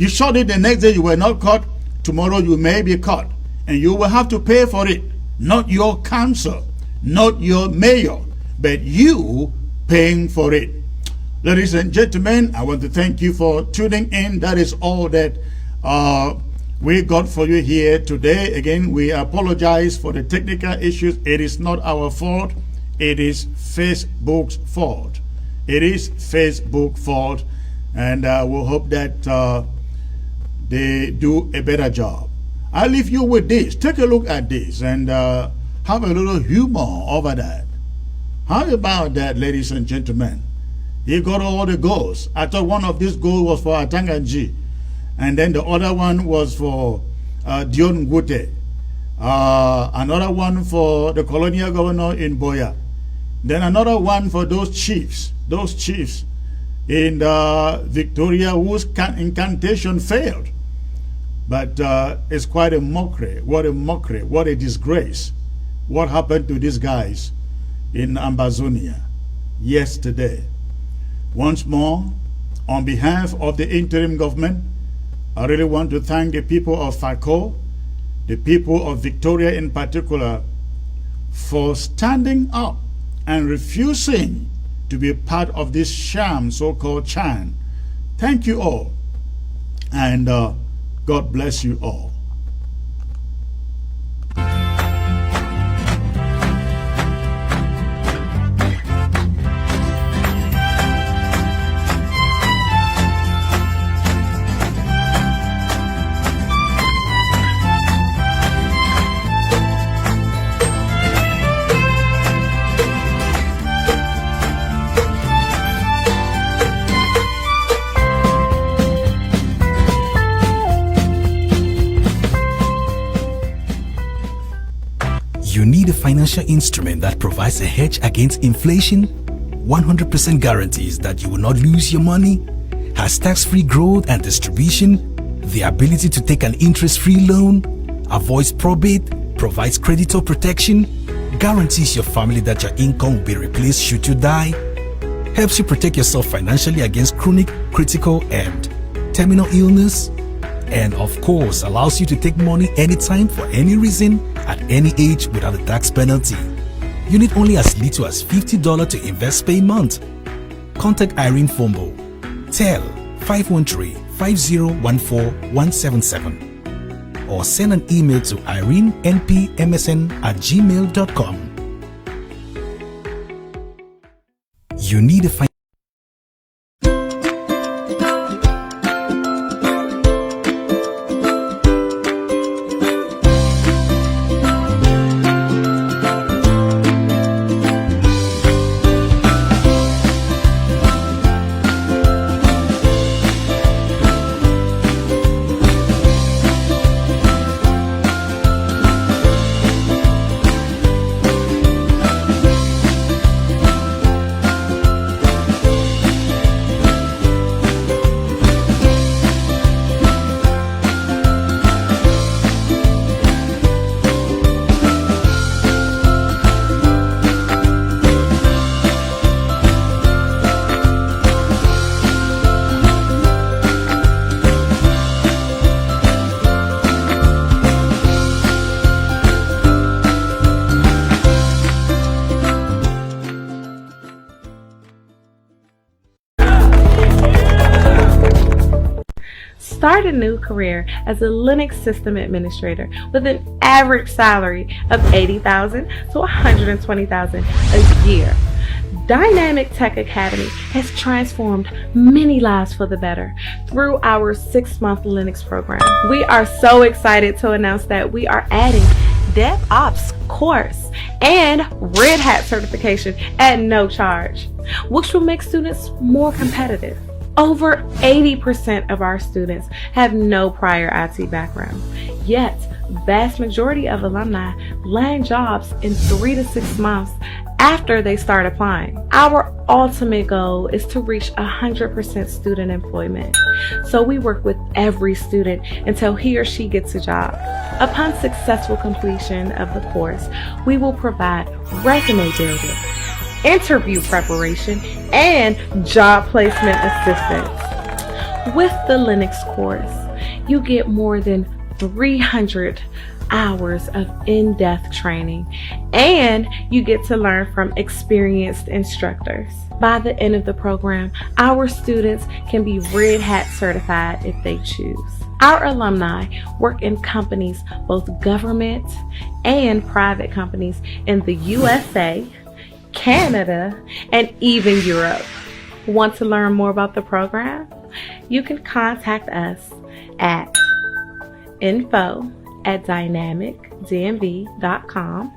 shut it the next day, you were not caught. Tomorrow you may be caught, and you will have to pay for it. Not your council, not your mayor, but you paying for it. Ladies and gentlemen, I want to thank you for tuning in. That is all that we got for you here today. Again, we apologize for the technical issues. It is not our fault. It is Facebook's fault. It is Facebook's fault, and we'll hope that they do a better job. I'll leave you with this. Take a look at this and have a little humor over that. How about that, ladies and gentlemen? He got all the goals. I thought one of these goals was for Atanganji, and then the other one was for Dion Gute, another one for the colonial governor in Boya, then another one for those chiefs in Victoria whose incantation failed. But it's quite a mockery. What a mockery. What a disgrace. What happened to these guys in Ambazonia yesterday? Once more, on behalf of the interim government, I really want to thank the people of Fako, the people of Victoria in particular, for standing up and refusing to be part of this sham so-called Chan. Thank you all, and God bless you all. You need a financial instrument that provides a hedge against inflation, 100% guarantees that you will not lose your money, has tax-free growth and distribution, the ability to take an interest-free loan, avoids probate, provides creditor protection, guarantees your family that your income will be replaced should you die, helps you protect yourself financially against chronic, critical, and terminal illness, and of course allows you to take money anytime for any reason at any age without a tax penalty. You need only as little as $50 to invest per month. Contact Irene Fombo. Tel 513-5014-177 or send an email to irenenpmsn@gmail.com. You need a Start a new career as a Linux system administrator with an average salary of $80,000 to $120,000 a year. Dynamic Tech Academy has transformed many lives for the better through our 6-month Linux program. We are so excited to announce that we are adding DevOps course and Red Hat certification at no charge, which will make students more competitive. Over 80% of our students have no prior IT background, yet vast majority of alumni land jobs in 3 to 6 months after they start applying. Our ultimate goal is to reach 100% student employment, so we work with every student until he or she gets a job. Upon successful completion of the course, we will provide resume building, interview preparation, and job placement assistance. With the Linux course, you get more than 300 hours of in-depth training, and you get to learn from experienced instructors. By the end of the program, our students can be Red Hat certified if they choose. Our alumni work in companies, both government and private companies in the USA, Canada, and even Europe. Want to learn more about the program? You can contact us at info@dynamicdmv.com,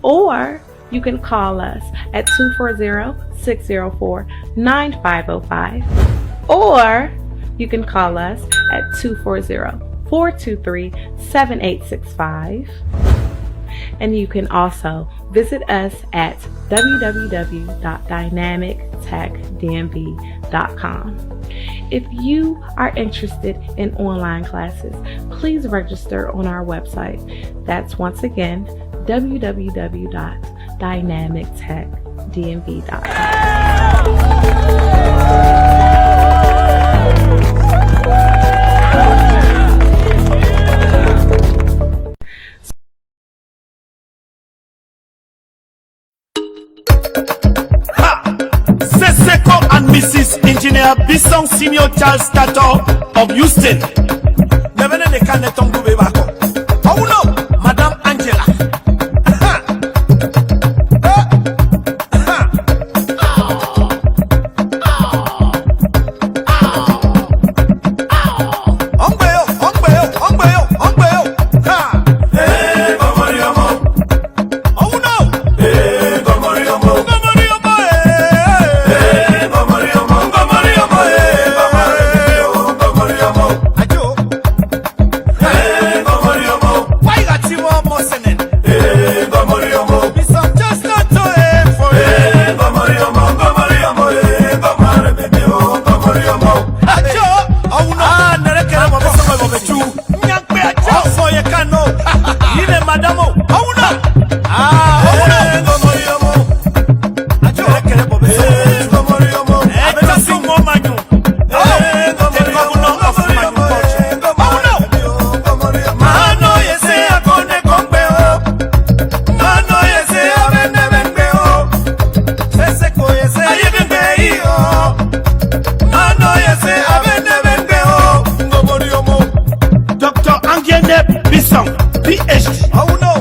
or you can call us at 240-604-9505, or you can call us at 240-423-7865. And you can also visit us at www.dynamictechdmv.com. If you are interested in online classes, please register on our website. That's once again www.dynamictechdmv.com. And Mrs. Engineer Bissong Senior Charles Stato of Houston. Oh no, Madame Angela. PhD. Oh no.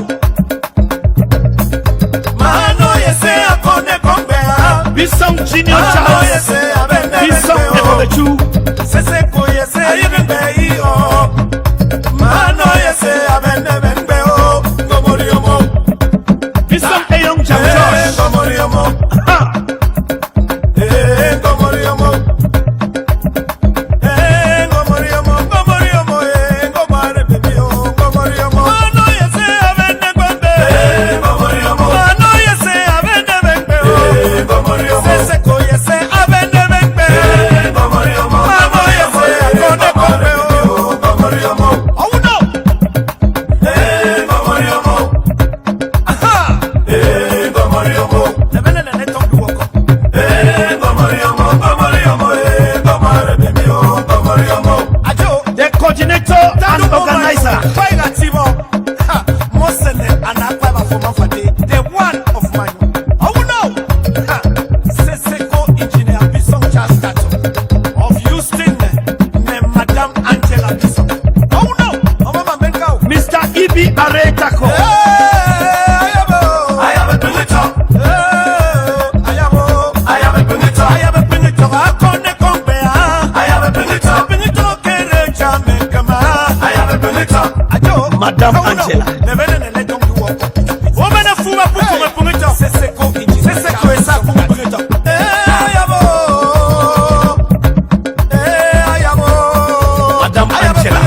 Madame Angela. Woman of Fuma Putu Punita, Seseko, Seseko, Sapu Punita. Madame Angela.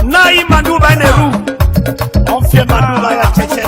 Nai Manduba Neru. On fait Manduba ya Cheche.